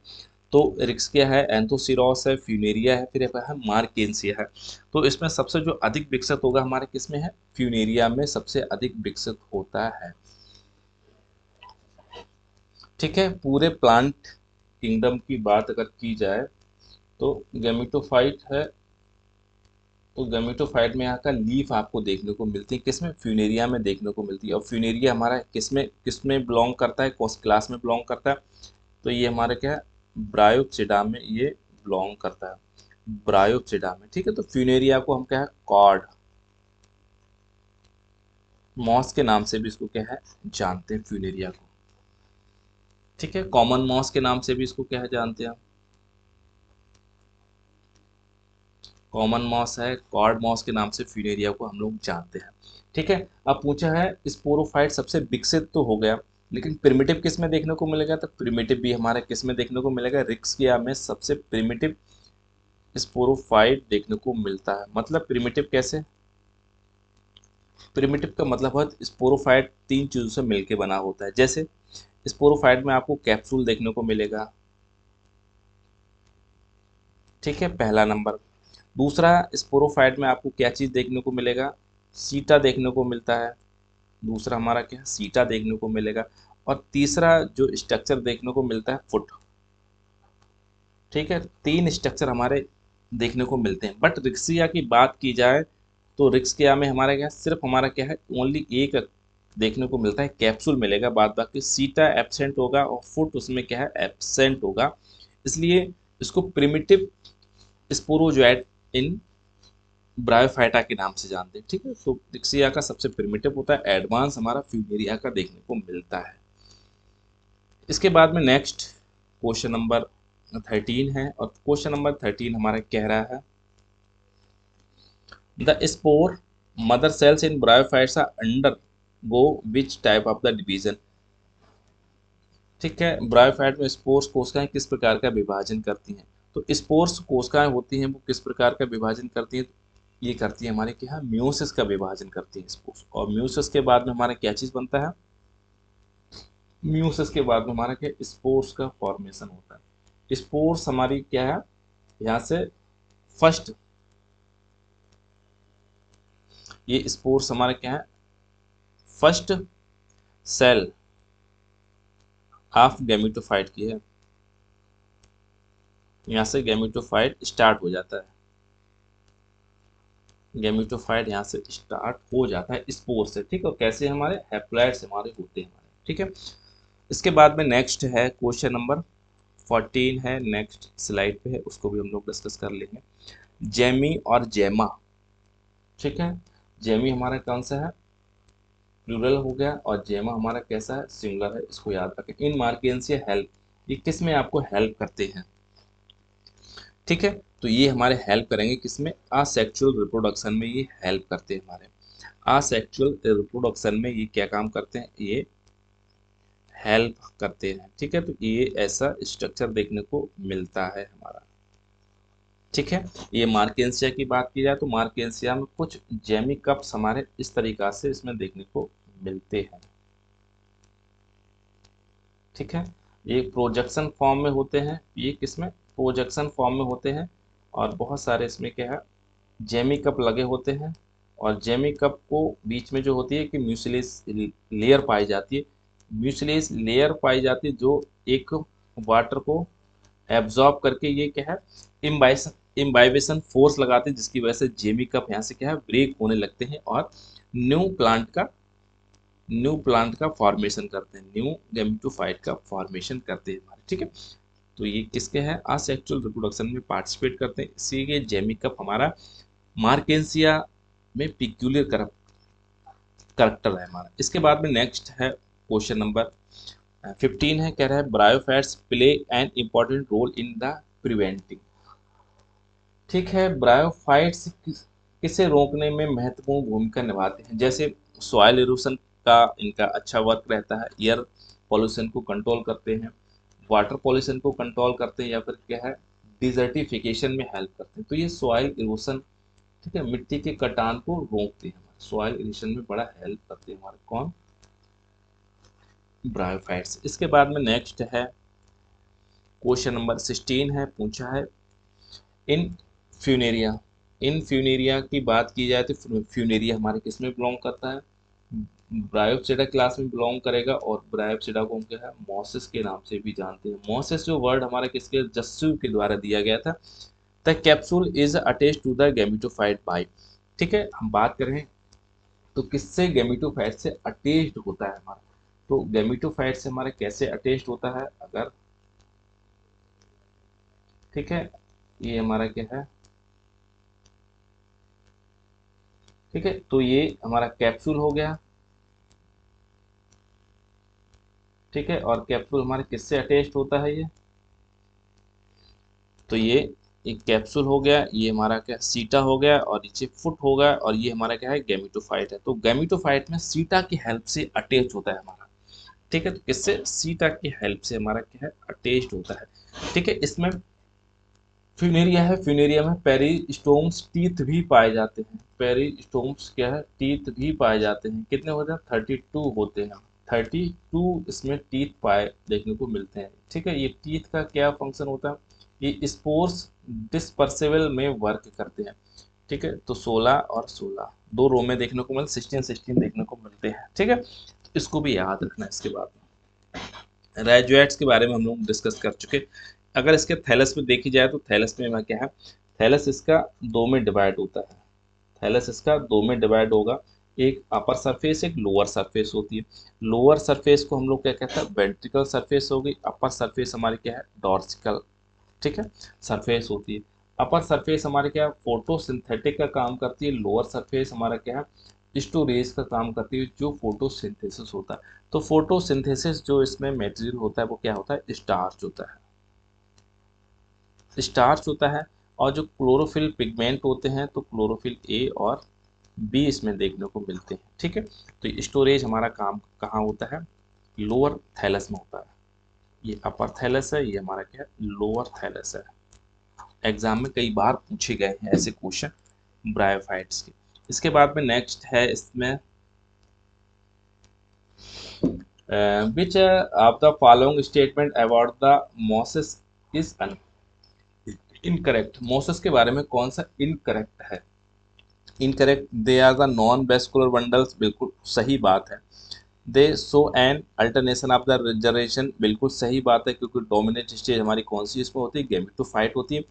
तो रिक्सकिया है, एंथोसिरोस है, फ्यूनेरिया है, फिर है मार्केंसिया है। तो इसमें सबसे जो अधिक विकसित होगा हमारे किस में है, फ्यूनेरिया में सबसे अधिक विकसित होता है, ठीक है। पूरे प्लांट किंगडम की बात अगर की जाए तो गैमेटोफाइट है, तो गैमेटोफाइट में यहाँ का लीफ आपको देखने को मिलती है, किसमें, फ्यूनेरिया में देखने को मिलती है। और फ्यूनेरिया हमारा किसमें किसमें बिलोंग करता है, कौन क्लास में बिलोंग करता है, तो ये हमारे क्या है, ब्रायोप्सिडा में ये बिलोंग करता है, ब्रायोप्सिडा में, ठीक है। तो फ्यूनेरिया को हम क्या है, कॉर्ड मॉस के नाम से भी इसको क्या है, जानते हैं फ्यूनेरिया को, ठीक है। कॉमन मॉस के नाम से भी इसको क्या है, जानते हैं, कॉमन मॉस है, कॉर्ड मॉस के नाम से फ्यूनेरिया को हम लोग जानते हैं, ठीक है। अब पूछा है स्पोरोफाइट सबसे विकसित तो हो गया, लेकिन प्रिमिटिव किस में देखने को मिलेगा, तो प्रिमिटिव भी हमारा किस में देखने को मिलेगा, रिक्सकिया में सबसे प्रिमिटिव स्पोरोफाइट देखने को मिलता है। मतलब प्रिमिटिव कैसे, प्रिमिटिव का मतलब है स्पोरोफाइट तीन चीजों से मिलकर बना होता है, जैसे स्पोरोफाइट में आपको कैप्सूल देखने को मिलेगा, ठीक है, पहला नंबर। दूसरा, स्पोरोफाइट में आपको क्या चीज़ देखने को मिलेगा, सीटा देखने को मिलता है, दूसरा हमारा क्या है, सीटा देखने को मिलेगा। और तीसरा जो स्ट्रक्चर देखने को मिलता है, फुट, ठीक है। तीन स्ट्रक्चर हमारे देखने को मिलते हैं। बट रिक्सिया की बात की जाए तो रिक्सिया में हमारा क्या है, सिर्फ हमारा क्या है, ओनली एक देखने को मिलता है, कैप्सूल मिलेगा, बाद बाकी सीटा एब्सेंट होगा और फुट उसमें क्या है, एब्सेंट होगा। इसलिए इसको प्रिमिटिव स्पोरोजोइट इन ब्रायोफाइटा के नाम से जानते हैं। ठीक है, तो डिक्सिया का सबसे प्रिमिटिव होता है, एडवांस हमारा फ्यूनेरिया का देखने को मिलता है। इसके बाद में नेक्स्ट क्वेश्चन नंबर 13 है, और क्वेश्चन नंबर 13 हमारा कह रहा है the spore mother cells in bryophytes are undergo which type of the division. ठीक है, ब्रायोफाइट में स्पोर्स कोशिकाएं किस प्रकार का विभाजन करती हैं। तो स्पोर्स कोशिकाएं होती हैं वो किस प्रकार का विभाजन करती हैं, ये करती है हमारे क्या, म्यूसिस का विभाजन करती है स्पोर्स। और म्यूसिस के बाद में हमारा क्या चीज बनता है, म्यूसिस के बाद में हमारा क्या, स्पोर्स का फॉर्मेशन होता है। स्पोर्स हमारी क्या है, यहाँ से फर्स्ट, ये स्पोर्स हमारे क्या है, फर्स्ट सेल ऑफ गैमेटोफाइट की है। यहाँ से गैमेटोफाइट स्टार्ट हो जाता है, गैमेटोफाइट यहाँ से स्टार्ट हो जाता है स्पोर से। ठीक है, और कैसे हमारे हैप्लॉइड्स हमारे होते हैं हमारे। ठीक है, इसके बाद में नेक्स्ट है क्वेश्चन नंबर 14 है, नेक्स्ट स्लाइड पे है, उसको भी हम लोग डिस्कस कर लेंगे। जेमी और जेमा। ठीक है, जेमी हमारा कौन सा है, प्लूरल हो गया, और जेमा हमारा कैसा है, सिंगुलर है, इसको याद रखें। इन मार्केंसिया हेल्प, ये किस में आपको हेल्प करते हैं। ठीक है, तो ये हमारे हेल्प करेंगे किसमें, असेक्सुअल रिप्रोडक्शन में ये हेल्प करते हैं हमारे। असेक्सुअल रिप्रोडक्शन में ये क्या काम करते हैं, ये हेल्प करते हैं। ठीक है, तो ये ऐसा स्ट्रक्चर देखने को मिलता है हमारा। ठीक है, ये मार्केंसिया की बात की जाए तो मार्केंसिया में कुछ जेमी कप्स हमारे इस तरीका से इसमें देखने को मिलते हैं। ठीक है, ये प्रोजेक्शन फॉर्म में होते हैं, ये किसमें, प्रोजेक्शन फॉर्म में होते हैं, और बहुत सारे इसमें क्या है, जेमी कप लगे होते हैं। और जेमी कप को बीच में जो होती है कि म्यूसिलेज लेयर पाई जाती है, म्यूसिलेज लेयर पाई जाती है जो एक वाटर को एब्जॉर्ब करके ये क्या है, इम्बाइबेशन फोर्स लगाते हैं, जिसकी वजह से जेमी कप यहाँ से क्या है, ब्रेक होने लगते हैं, और न्यू प्लांट का फॉर्मेशन करते हैं, न्यू गैमेटोफाइट का फॉर्मेशन करते हैं हमारे। ठीक है, तो ये किसके हैं, असेक्सुअल रिप्रोडक्शन में पार्टिसिपेट करते हैं, इसीलिए जेमी कप हमारा मार्केंसिया में पिक्यूलियर करैक्टर है हमारा। इसके बाद में नेक्स्ट है क्वेश्चन नंबर 15 है, कह रहा है bryophytes play an important role in the preventing. ठीक है, ब्रायोफाइट्स किसे रोकने में महत्वपूर्ण भूमिका निभाते हैं। जैसे सॉइल इरोशन का इनका अच्छा वर्क रहता है, एयर पॉल्यूशन को कंट्रोल करते हैं, वाटर पॉल्यूशन को कंट्रोल करते हैं, या फिर क्या है, डिजर्टिफिकेशन में हेल्प करते हैं। तो ये सॉइल इरोशन, ठीक है, मिट्टी के कटान को रोकते हैं, सॉइल इरोशन में बड़ा हेल्प करते हैं हमारे कौन, ब्रायोफाइट्स। इसके बाद में नेक्स्ट है क्वेश्चन नंबर 16 है, पूछा है इन फ्यूनेरिया, इन फ्यूनेरिया की बात की जाए तो फ्यूनेरिया हमारे किस में बिलोंग करता है, ब्रायोप्सिडा क्लास में बिलोंग करेगा। और ब्रायोप्सिडा को हम क्या है, मॉसिस के नाम से भी जानते हैं। मॉसिस जो वर्ड हमारा किसके, जस्सू के द्वारा दिया गया था। The capsule is attached to the gametophyte by. ठीक है, हम बात करें तो किससे गैमेटोफाइट से अटैच्ड होता है हमारा, तो गैमेटोफाइट से हमारा कैसे अटैच्ड होता है, अगर ठीक है, ये हमारा क्या है, ठीक है, तो ये हमारा कैप्सूल हो गया। ठीक है, और कैप्सूल हमारे किससे अटैच्ड होता है, ये तो ये एक कैप्सूल हो गया, ये हमारा क्या, सीटा हो गया, और नीचे फुट होगा, और ये हमारा क्या है, गैमेटोफाइट है। तो गैमेटोफाइट में सीटा की हेल्प से अटैच होता है हमारा। ठीक है, तो किससे, सीटा की हेल्प से हमारा क्या है, अटैच्ड होता है। ठीक है, इसमें फ्यूनेरिया है, फ्यूनेरिया में पेरिस्टोम्स टीथ भी पाए जाते हैं, पेरिस्टोम्स क्या है, टीथ भी पाए जाते हैं। कितने होते हैं, 32 होते हैं, 32 इसमें टीथ पाए देखने को मिलते हैं। ठीक है, ये टीथ का क्या फंक्शन होता है, ये स्पोर्स डिस्पर्सिबल में वर्क करते हैं। ठीक है, तो 16 और 16 दो रो में देखने को मिलते, 16 देखने को मिलते हैं। ठीक है, तो इसको भी याद रखना है। इसके बाद रेजुएट्स के बारे में हम लोग डिस्कस कर चुके। अगर इसके थैलस में देखी जाए तो थैलस में क्या है, थैलस इसका दो में डिवाइड होता है, थैलस इसका दो में डिवाइड होगा, एक अपर सरफेस एक लोअर सरफेस होती है। लोअर सरफेस को हम लोग क्या कहते हैं, वेंट्रिकल सरफेस होगी, अपर सरफेस हमारी क्या है, डॉर्सिकल, ठीक है, सरफेस होती है। अपर सरफेस हमारे क्या फोटोसिंथेटिक का काम करती है, लोअर सरफेस हमारा क्या है स्टोरेज का काम करती है जो फोटोसिंथेसिस होता है। तो फोटोसिंथेसिस जो इसमें मटेरियल होता है वो क्या होता है, स्टार्च होता है, स्टार्च होता है। और जो क्लोरोफिल पिगमेंट होते हैं तो क्लोरोफिल ए और बी इसमें देखने को मिलते हैं। ठीक है, तो स्टोरेज हमारा काम कहाँ होता है, लोअर थैलस में होता है। ये अपर थैलस है, ये हमारा क्या है लोअर थैलस है। एग्जाम में कई बार पूछे गए हैं ऐसे क्वेश्चन ब्रायोफाइट्स के। इसके बाद में नेक्स्ट है इसमें which of the following statement about the mosses is incorrect. Mosses के बारे में कौन सा इनकरेक्ट है, incorrect. They are the non vascular bundles, बिल्कुल सही बात है। They show an alternation of the generation, बिल्कुल सही बात है, क्योंकि डोमिनेंट स्टेज हमारी कौन सी इसमें होती है, गैमेटोफाइट होती है।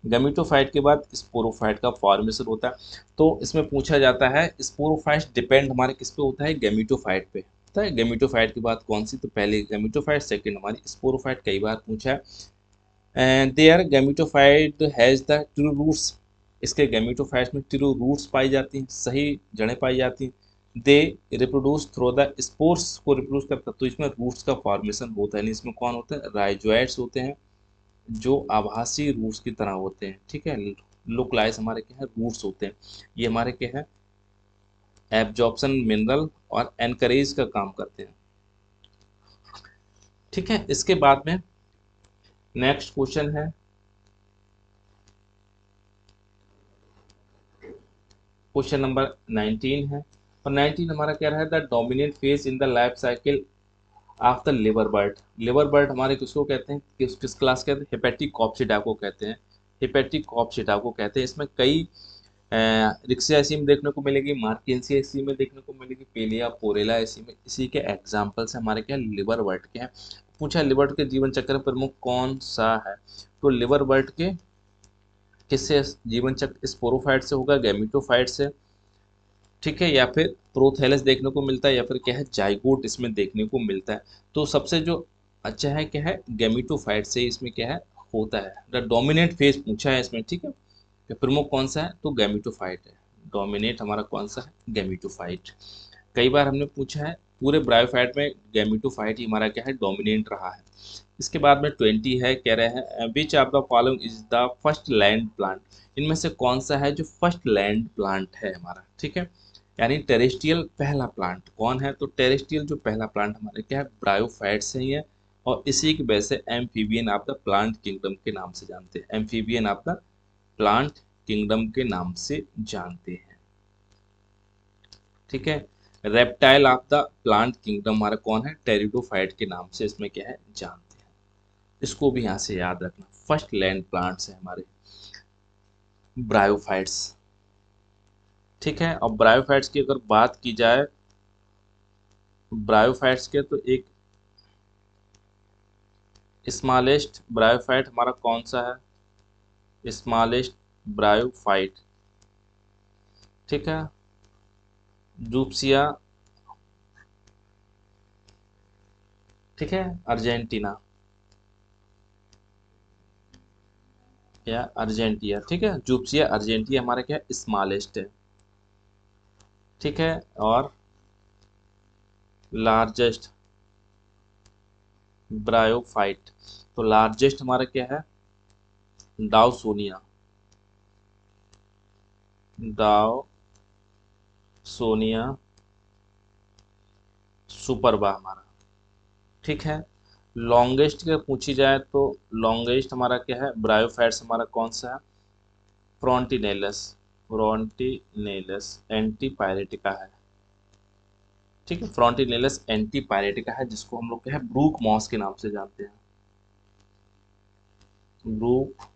गैमेटोफाइट के बाद स्पोरोफाइट का फॉर्मेशन होता है। तो इसमें पूछा जाता है स्पोरोफाइट डिपेंड हमारे किस पे होता है, गैमेटोफाइट पे होता है। गैमेटोफाइट के बाद कौन सी, तो पहले गैमेटोफाइट, सेकंड हमारी स्पोरोफाइट, कई बार पूछा है। And their gametophyte has the true roots, इसके गैमेटोफाइट्स में ट्रू रूट्स पाई जाती हैं, सही जड़ें पाई जाती हैं। They reproduce through the spores को रिप्रोड्यूस करता है, तो इसमें रूट्स का फॉर्मेशन होता है नहीं। इसमें कौन होते हैं, राइजोइड्स होते हैं जो आभासी रूट्स की तरह होते हैं। ठीक है, लोकलाइज हमारे क्या है रूट्स होते हैं। ये हमारे क्या है एब्जॉर्प्शन मिनरल और एनकरेज का काम करते हैं। ठीक है, इसके बाद में नेक्स्ट क्वेश्चन है क्वेश्चन नंबर 19 है। और 19 हमारा क्या रहा है, the dominant phase in the life cycle of the liver bird. Liver bird हमारे किसको कहते हैं, किस क्लास कहते हैं, हेपेटिकॉप्सिडा को कहते हैं। हेपेटिकॉप्सिडा को कहते हैं। इसमें कई रिक्सियासीम देखने को मिलेगी, मार्केंसियासीम में देखने को मिलेगी, पेलिया पोरेला इसी में, इसी के एग्जाम्पल्स हमारे क्या लिवर बर्ड के हैं। पूछा लिवर के जीवन चक्र में प्रमुख कौन सा है, तो लिवर बर्ड के किससे जीवन चक्र, स्पोरोफाइट से होगा, गैमेटोफाइट से, ठीक है, या फिर प्रोथैलस देखने को मिलता है, या फिर क्या है जाइगोट इसमें देखने को मिलता है। तो सबसे जो अच्छा है क्या है, गैमेटोफाइट से इसमें क्या है होता है। द डोमिनेंट फेज पूछा है इसमें, ठीक है, कि प्रमुख कौन सा है, तो गैमेटोफाइट है। डोमिनेट हमारा कौन सा है, गैमेटोफाइट। कई बार हमने पूछा है पूरे ब्रायोफाइट में गैमेटोफाइट ही हमारा क्या है डोमिनेंट रहा है। इसके बाद में 20 है, कह रहे हैं विच of the following is the first land plant. इनमें से कौन सा है जो फर्स्ट लैंड प्लांट है हमारा, ठीक है, यानी टेरेस्ट्रियल पहला प्लांट कौन है, तो टेरेस्ट्रियल जो पहला प्लांट हमारे क्या है ब्रायोफाइट से ही है। और इसी की वजह से amphibian of the plant kingdom के नाम से जानते हैं, amphibian of the plant kingdom के नाम से जानते हैं। ठीक है, reptile of the plant kingdom हमारा कौन है, टेरिडोफाइट के नाम से इसमें क्या है जानते हैं। इसको भी यहाँ से याद रखना, फर्स्ट लैंड प्लांट्स है हमारे ब्रायोफाइट्स। ठीक है, और ब्रायोफाइट्स की अगर बात की जाए, ब्रायोफाइट्स के तो एक स्मॉलेस्ट ब्रायोफाइट हमारा कौन सा है, स्मॉलेस्ट ब्रायोफाइट, ठीक है, जूप्सिया, ठीक है, अर्जेंटीना या अर्जेंटिया, ठीक है, जूप्सिया अर्जेंटिया हमारा क्या है स्मॉलेस्ट है। ठीक है, और लार्जेस्ट ब्रायोफाइट, तो लार्जेस्ट हमारा क्या है दावसोनिया, दावसोनिया सुपरबा हमारा। ठीक है, लॉन्गेस्ट का पूछी जाए तो लॉन्गेस्ट हमारा क्या है ब्रायोफाइट्स हमारा कौन सा है, फ्रॉन्टिनेलस, फ्रॉन्टिनेलस एंटीपायरेटिका है। ठीक है, फ्रॉन्टिनेलस एंटीपायरेटिका है, जिसको हम लोग क्या है ब्रूक मॉस के नाम से जानते हैं, ब्रूक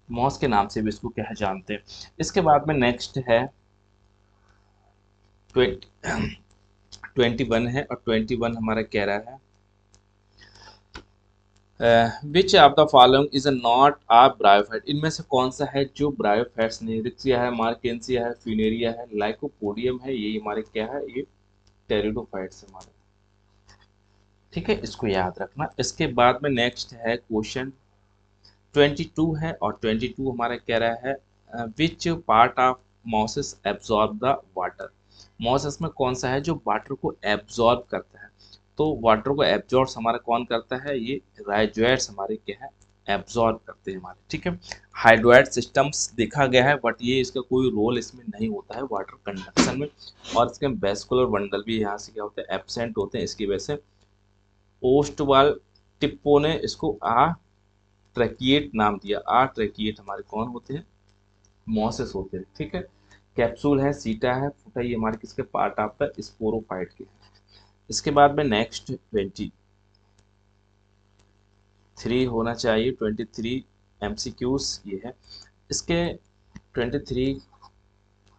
मॉस के नाम से भी इसको क्या है जानते हैं। इसके बाद में नेक्स्ट है 21 है, और 21 हमारा कह रहा है which of the following is not a bryophyte. इनमें से कौन सा है जो ब्रायोफाइट्स नहीं, रिक्सिया है, मार्केंसिया है, फ्यूनेरिया है, लाइकोपोडियम है, ये हमारे क्या है, ये टेरिडोफाइट्स हमारे। ठीक है, इसको याद रखना। इसके बाद में नेक्स्ट है क्वेश्चन 22 है और 22 हमारा कह रहा है which part of mosses absorb the water. Mosses में कौन सा है जो वाटर को एब्जॉर्ब करता है? तो वाटर को एब्जॉर्ब हमारा कौन करता है? ये राइजोइड्स हमारे क्या है, एब्जॉर्ब करते हैं हमारे, ठीक है। हाइड्रोइड सिस्टम्स देखा गया है बट ये इसका कोई रोल इसमें नहीं होता है वाटर कंडक्शन में, और इसके वेस्कुलर बंडल भी यहाँ से क्या होते हैं, एब्सेंट होते हैं। इसकी वजह से ओस्टवाल टिप्पो ने इसको ट्रैकिएट नाम दिया। ट्रैकिएट हमारे कौन होते हैं, मॉसेस होते हैं, ठीक है। कैप्सूल है, सीटा है, फुटा, ये हमारे किसके पार्ट ऑफ द स्पोरोफाइट के। इसके बाद में नेक्स्ट 23 होना चाहिए, 23 एमसीक्यूज ये है इसके। 23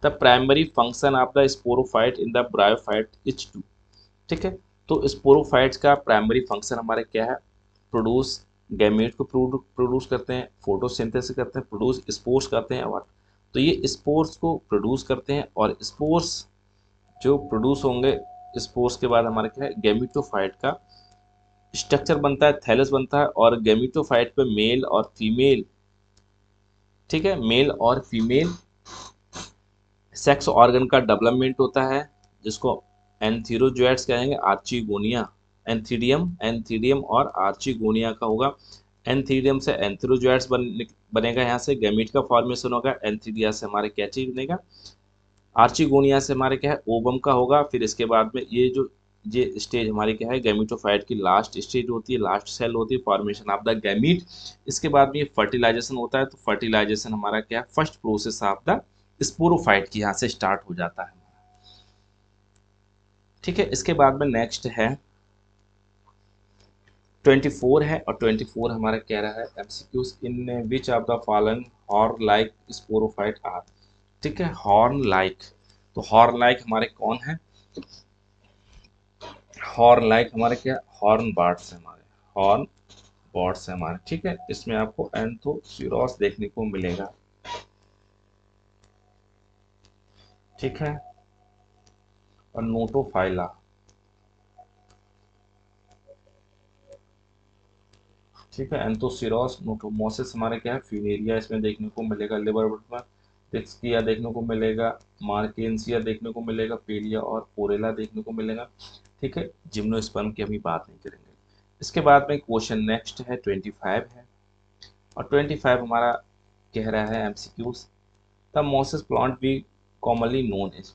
the primary function of the sporophyte in the bryophyte is to, ठीक है। तो स्पोरोफाइट्स का प्राइमरी फंक्शन हमारे क्या है, प्रोड्यूस गैमेट को प्रोड्यूस करते हैं, फोटोसिंथेसिस करते हैं, प्रोड्यूस स्पोर्स करते हैं। और तो ये स्पोर्स को प्रोड्यूस करते हैं, और स्पोर्स जो प्रोड्यूस होंगे, स्पोर्स के बाद हमारे क्या है, गैमेटोफाइट का स्ट्रक्चर बनता है, थैलस बनता है, और गैमेटोफाइट पे मेल और फीमेल, ठीक है, मेल और फीमेल सेक्स ऑर्गन का डेवलपमेंट होता है, जिसको एंथीरोजोइड्स कहेंगे, आर्चिगोनिया, एंथीडियम और आर्चिगोनिया का होगा। एंथीडियम से एंथीरोजोइड्स बनेगा, यहाँ से गैमीट का फॉर्मेशन होगा। एंथीडिया से हमारे क्या चीज बनेगा, आर्चिगोनिया से हमारे क्या है, ओवम का होगा। फिर इसके बाद में ये स्टेज हमारी क्या है, गैमीटोफाइट की लास्ट स्टेज होती है, लास्ट सेल होती है, फॉर्मेशन ऑफ द गैमीट। इसके बाद में ये फर्टिलाइजेशन होता है। तो फर्टिलाइजेशन हमारा क्या है, first process of the sporophyte की यहाँ से स्टार्ट हो जाता है, ठीक है। इसके बाद में नेक्स्ट है 24 है, और 24 हमारा कह रहा है MCQs in which of the following horn like sporophyte are, ठीक है। हॉर्न लाइक, तो हॉर्न लाइक हमारे कौन है, हॉर्न लाइक हमारे क्या, हॉर्न बर्ड्स है हमारे, हॉर्न बर्ड्स है हमारे, ठीक है। इसमें आपको एंथोसिरोस देखने को मिलेगा, ठीक है, और नोटोफाइला, ठीक है। एंथोसिरोस नोटोमोसिस हमारे क्या है, फ्यूनेरिया इसमें देखने को मिलेगा, लिवर में टिक्सकिया देखने को मिलेगा, मार्केंसिया देखने को मिलेगा, पेलिया और पोरेला देखने को मिलेगा, ठीक है। जिम्नोस्पर्म की अभी बात नहीं करेंगे। इसके बाद में क्वेश्चन नेक्स्ट है 25 है, और 25 हमारा कह रहा है एमसीक्यूज द मोसेस प्लांट भी कॉमनली नोन एज,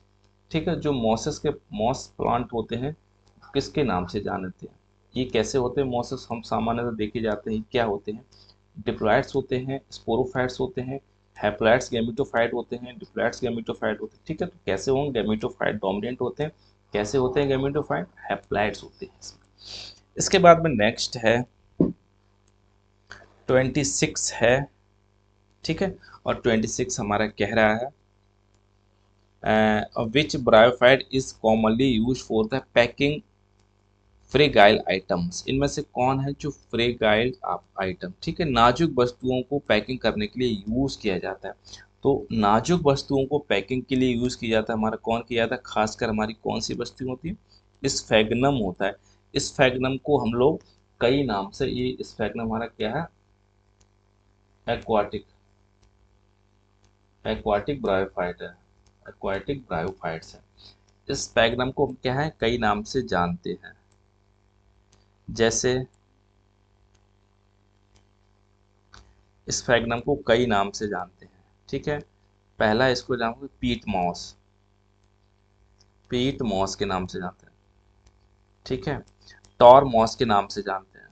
ठीक है। जो मोसेस के मॉस प्लांट होते हैं किसके नाम से जानते हैं, ये कैसे होते हैं मोसेस, हम सामान्यतः देखे जाते हैं क्या होते हैं, डिप्लॉइड्स होते हैं, स्पोरोफाइट्स होते हैं, हैप्लॉइड्स गैमेटोफाइट होते हैं, डिप्लॉइड्स गैमेटोफाइट होते हैं, ठीक है। तो कैसे होंगे, गैमेटोफाइट डोमिनेंट होते हैं। कैसे होते हैं गैमेटोफाइट, हैप्लॉइड्स होते हैं इसमें। इसके बाद में नेक्स्ट है 26 है, ठीक है। और 26 हमारा कह रहा है which bryophyte is commonly use for the packing fragile items, इनमें से कौन है जो फ्रेगाइल आइटम, ठीक है, नाजुक वस्तुओं को पैकिंग करने के लिए यूज किया जाता है। तो नाजुक वस्तुओं को पैकिंग के लिए यूज किया जाता है हमारा, कौन किया जाता है, खासकर हमारी कौन सी वस्तु होती है, स्फेगनम होता है। स्फेगनम को हम लोग कई नाम से, ये स्फेगनम हमारा क्या है, एक्वाटिक, एक्वाटिक ब्रायोफाइट है, एक्वाटिक ब्रायोफाइट्स है। इस स्फेगनम को हम क्या है, कई नाम से जानते हैं, जैसे स्फेगनम को कई नाम से जानते हैं, ठीक है। पहला इसको जानते हैं पीट मॉस, पीट मॉस के नाम से जानते हैं, ठीक है। टॉर मॉस के नाम से जानते हैं,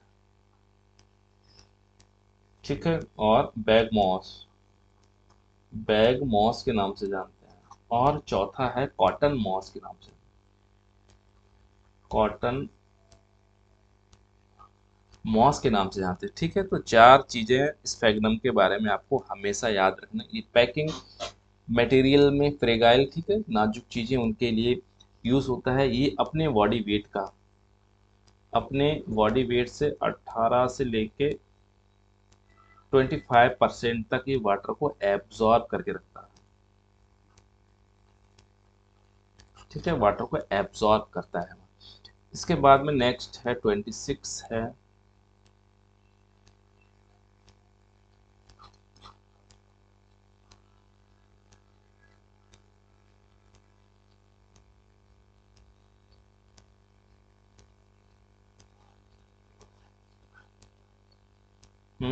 ठीक है। और बैग मॉस, बैग मॉस के नाम से जानते हैं। और चौथा है कॉटन मॉस के नाम से, कॉटन मॉस के नाम से जानते हैं, ठीक है। तो चार चीजें स्फेगनम के बारे में आपको हमेशा याद रखना। ये पैकिंग मटेरियल में फ्रेगाइल, ठीक है, नाजुक चीजें उनके लिए यूज होता है। ये अपने बॉडी वेट का, अपने बॉडी वेट से 18 से लेके 25% तक ये वाटर को एब्जॉर्ब करके रखता है, ठीक है, वाटर को एब्जॉर्ब करता है। इसके बाद में नेक्स्ट है 26 है,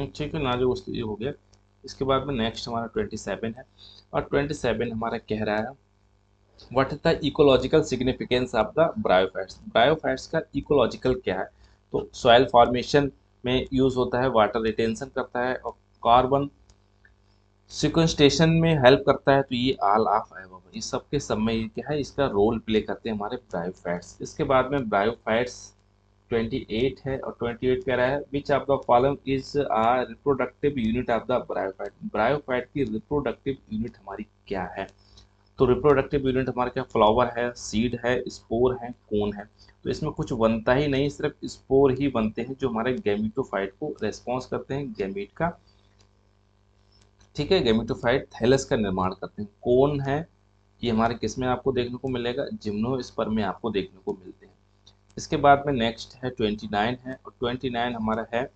ठीक है, नाजुक स्थिति हो गया। इसके बाद में नेक्स्ट हमारा 27 है, और 27 हमारा कह रहा है what is the ecological significance of the bryophytes. Bryophytes का इकोलॉजिकल क्या है? तो सॉइल फॉर्मेशन में यूज होता है, वाटर रिटेंशन करता है, और कार्बन सिक्वेस्ट्रेशन में हेल्प करता है। तो ये ऑल ऑफ एबव, इस सब के सब में ये क्या है, इसका रोल प्ले करते हैं हमारे ब्रायोफाइट्स। इसके बाद में ब्रायोफाइट्स 28 है, और 28 कह रहा है which of the following is a reproductive unit of the bryophyte. Bryophyte की रिप्रोडक्टिव यूनिट हमारी क्या है? तो रिप्रोडक्टिव यूनिट हमारे क्या, फ्लावर है, सीड है, स्पोर है, कोन है। तो इसमें कुछ बनता ही नहीं, सिर्फ स्पोर ही बनते हैं जो हमारे गैमेटोफाइट को रेस्पॉन्स करते हैं गैमीट का। ठीक है, गैमेटोफाइट थैलस का निर्माण करते हैं। कोन है, ये हमारे किस में आपको देखने को मिलेगा, जिम्नोस्पर्म में आपको देखने को मिलते हैं। इसके बाद में नेक्स्ट है 29 है, और 29 हमारा है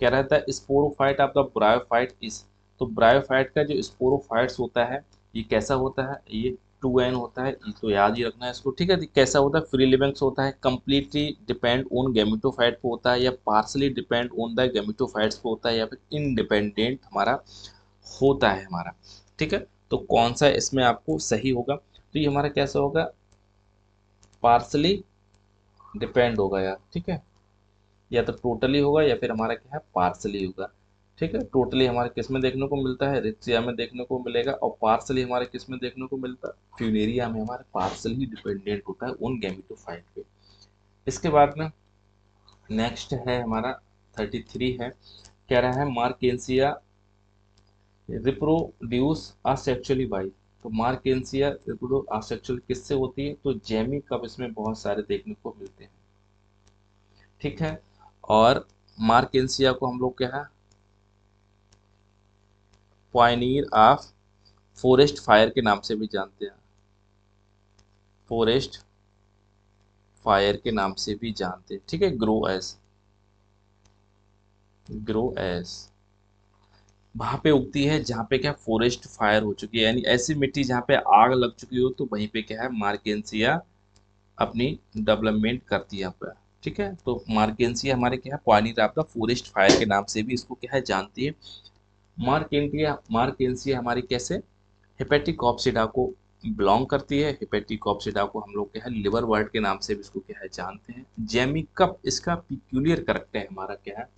क्या रहता है, sporophyte of the bryophyte is. तो ब्रायोफाइट का जो स्पोरोफाइट्स होता है ये कैसा होता है, ये 2n होता है, ये तो याद ही रखना है इसको। ठीक है, कैसा होता है, फ्री लिविंग्स होता है, कंप्लीटली डिपेंड ऑन गैमेटोफाइट पे होता है, या partially depend on the gametophytes पे होता है, या फिर इंडिपेंडेंट हमारा होता है हमारा। ठीक है, तो कौन सा इसमें आपको सही होगा? तो ये हमारा कैसा होगा, पार्सली डिपेंड होगा यार। ठीक है, या तो टोटली होगा या फिर हमारा क्या है, पार्सली होगा। ठीक है, टोटली हमारे किस में देखने को मिलता है, रिक्सिया में देखने को मिलेगा, और पार्सली हमारे किस में देखने को मिलता है, फ्यूनेरिया में हमारे पार्सली डिपेंडेंट होता है उन गैमेटोफाइट पे। इसके बाद में नेक्स्ट है हमारा 33 है, कह रहा है मार्केंसिया रिप्रोड्यूस असेक्सुअली बाई। तो मार्केंसिया रिप्रोड्यूस असेक्सुअल किससे होती है? तो जैमी कप इसमें बहुत सारे देखने को मिलते हैं। ठीक है, और मार्केंसिया को हम लोग क्या है, पायनियर ऑफ फॉरेस्ट फायर के नाम से भी जानते हैं, फॉरेस्ट फायर के नाम से भी जानते हैं। ठीक है, ग्रो एस वहां पे उगती है जहाँ पे क्या, फॉरेस्ट फायर हो चुकी है, यानी ऐसी मिट्टी जहाँ पे आग लग चुकी हो, तो वहीं पे क्या है, मार्केंसिया अपनी डेवलपमेंट करती है यहाँ पे। ठीक है, तो मार्केंसिया हमारे क्या है, Pioneer of the forest fire के नाम से भी इसको क्या है, जानती है। मार्केंसिया हमारी कैसे, हेपेटिक ऑप्सिडा को बिलोंग करती है। हेपेटिक ऑप्सिडा को हम लोग क्या है, लिवर वर्ड के नाम से भी इसको क्या है, जानते हैं। जेमी कप इसका पिक्यूलियर करेक्टर है हमारा क्या है,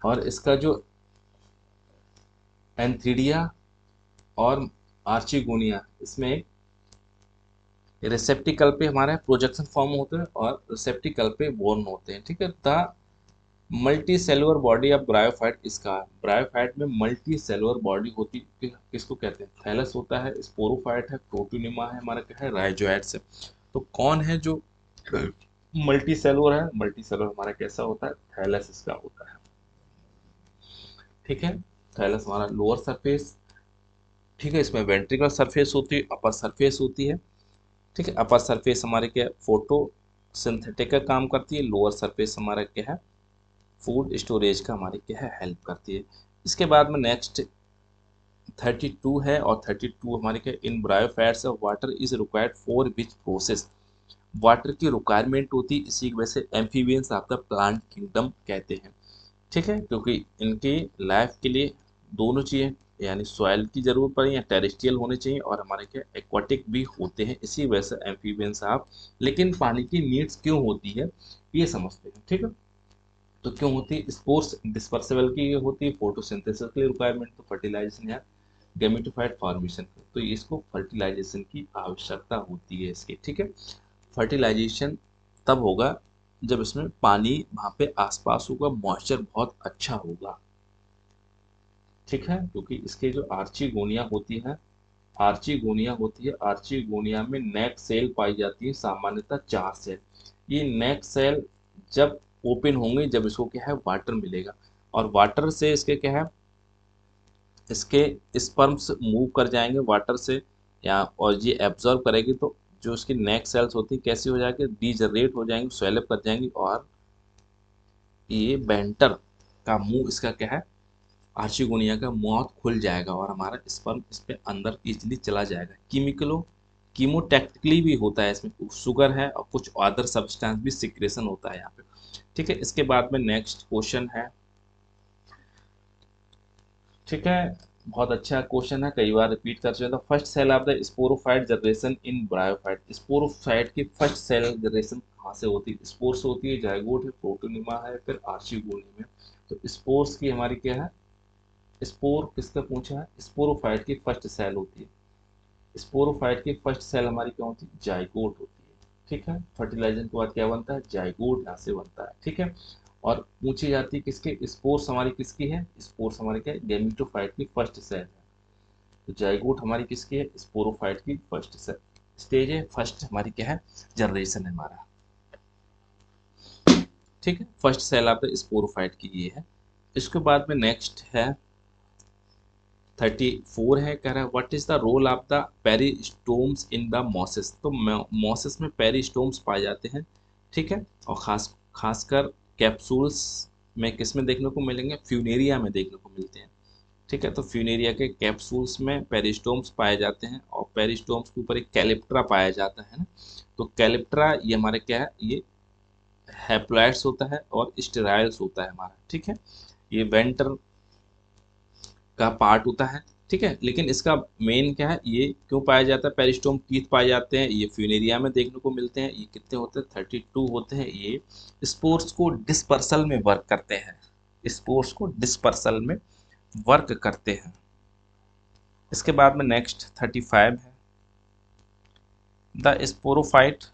और इसका जो एंथीडिया और आर्चिगोनिया, इसमें रिसेप्टिकल पे हमारे प्रोजेक्शन फॉर्म होते हैं, और रिसेप्टिकल पे बोर्न होते हैं। ठीक है, the multi cellular body of bryophyte, इसका ब्रायोफाइट में मल्टी सेलुलर बॉडी होती किसको कहते हैं, थैलस होता है, स्पोरोफाइट है, प्रोटोनिमा है, हमारा क्या है, राइजोइट्स है। तो कौन है जो मल्टी सेलुलर है, मल्टी सेलुलर हमारा कैसा होता है, थैलस इसका होता है। ठीक है, थैलस हमारा लोअर सरफेस। ठीक है, इसमें वेंट्रिकुलर सरफेस होती है, अपर सरफेस होती है। ठीक है, अपर सरफेस हमारे क्या, फोटो सिंथेटिक का काम करती है, लोअर सरफेस हमारा क्या है, फूड स्टोरेज का हमारी क्या है, हेल्प करती है। इसके बाद में नेक्स्ट 32 है, और 32 हमारे क्या, in bryophytes water is required for which process. Water की रिक्वायरमेंट होती है, इसी की वजह से amphibians of the plant kingdom कहते हैं। ठीक है, क्योंकि इनकी लाइफ के लिए दोनों चीज़ें, यानी सॉइल की जरूरत पड़े या टेरेस्ट्रियल होने चाहिए, और हमारे क्या, एक्वाटिक भी होते हैं, इसी वजह से एम्फीबियंस आप। लेकिन पानी की नीड्स क्यों होती है, ये समझते हैं। ठीक है, तो क्यों होती है, स्पोर्स डिस्पर्सिबल की होती है, फोटोसिंथेसिस के लिए रिक्वायरमेंट, तो फर्टिलाइजेशन या गैमेटोफाइट फॉर्मेशन, तो इसको फर्टिलाइजेशन की आवश्यकता होती है इसकी। ठीक है, फर्टिलाइजेशन तब होगा जब इसमें पानी वहाँ पे आसपास होगा, मॉइस्चर बहुत अच्छा होगा। ठीक है, क्योंकि इसके जो आर्चिगोनिया होती है, आर्चिगोनिया में नेक सेल पाई जाती है, सामान्यतः 4 सेल। ये नेक सेल जब ओपन होंगे, जब इसको क्या है, वाटर मिलेगा, और वाटर से इसके क्या है, इसके स्पर्म्स मूव कर जाएंगे वाटर से, या और ये एब्जॉर्ब करेगी, तो जो उसकी नेक सेल्स होती है कैसी हो जाएगी, डीजनरेट हो जाएंगी, स्वेलअप कर जाएंगी, और ये बेंटर का मुंह इसका क्या है, आर्चिगोनिया का माउथ खुल जाएगा, और हमारा स्पर्म इस पे अंदर इजीली चला जाएगा। कीमोटैक्टिकली भी होता है, इसमें शुगर है और कुछ अदर सब्सटेंस भी सिक्रेशन होता है यहाँ पे। ठीक है, इसके बाद में नेक्स्ट क्वेश्चन है ठीक है, बहुत अच्छा क्वेश्चन है, कई बार रिपीट कर चुके हैं। तो first cell of the sporophyte generation in bryophyte, sporophyte की फर्स्ट सेल जनरेशन कहाँ से होती है? स्पोर से होती है, जाइगोट है, प्रोटोनिमा है, फिर आर्चिगोनियम है। तो स्पोर्स की हमारी क्या है, स्पोर किसका पूछा है? स्पोरोफाइट की फर्स्ट सेल होती है। स्पोरोफाइट की फर्स्ट सेल हमारी क्या होती है? जाइगोट होती है। ठीक है, फर्टिलाइजेशन के बाद क्या बनता है? जाइगोट यहाँ से बनता है। ठीक है, और पूछी जाती है किसके? स्पोर्स हमारी किसकी है? स्पोर्स हमारी क्या है? गैमेटोफाइट की फर्स्ट सेल है। तो जाइगोट हमारी किसकी है? स्पोरोफाइट की फर्स्ट सेल स्टेज है, फर्स्ट हमारी क्या है? जनरेशन है हमारा। ठीक है, फर्स्ट सेल आपका स्पोरोफाइट की ये है। इसके बाद में नेक्स्ट है 34 है, कह रहा है what is the role of the peristomes in the mosses. तो मॉसेस में पेरिस्टोम्स पाए जाते हैं। ठीक है, और खासकर कैप्सूल्स में किस में देखने को मिलेंगे? फ्यूनेरिया में देखने को मिलते हैं। ठीक है, तो फ्यूनेरिया के कैप्सूल्स में पेरिस्टोम्स पाए जाते हैं, और पेरिस्टोम्स के ऊपर एक कैलिप्ट्रा पाया जाता है ना। तो कैलिप्ट्रा ये हमारे क्या है? ये हैप्लॉइड्स होता है और स्टेराइल्स होता है हमारा। ठीक है, ये वेंटर का पार्ट होता है। ठीक है, लेकिन इसका मेन क्या है? ये क्यों पाया जाता है? पेरिस्टोम टीथ पाए जाते हैं, ये फ्यूनेरिया में देखने को मिलते हैं। ये कितने होते हैं? 32 होते हैं। ये स्पोर्स को डिस्पर्सल में वर्क करते हैं, स्पोर्स को डिस्पर्सल में वर्क करते हैं। इसके बाद में नेक्स्ट 35 है the sporophyte,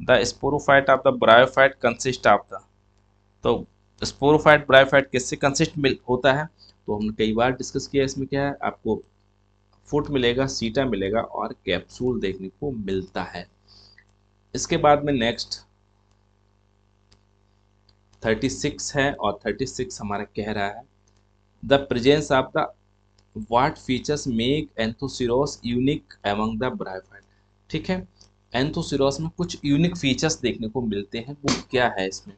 the sporophyte of the bryophyte consist of the. तो स्पोरोफाइट ब्रायोफाइट किससे कंसिस्ट मिल होता है? तो हमने कई बार डिस्कस किया। इसमें क्या है? आपको फुट मिलेगा, सीटा मिलेगा और कैप्सूल देखने को मिलता है। इसके बाद में नेक्स्ट 36 है, और 36 हमारा कह रहा है the presence of the what features make Anthoceros unique among the bryophyte. ठीक है, एंथोसिरोस में कुछ यूनिक फीचर्स देखने को मिलते हैं, वो क्या है? इसमें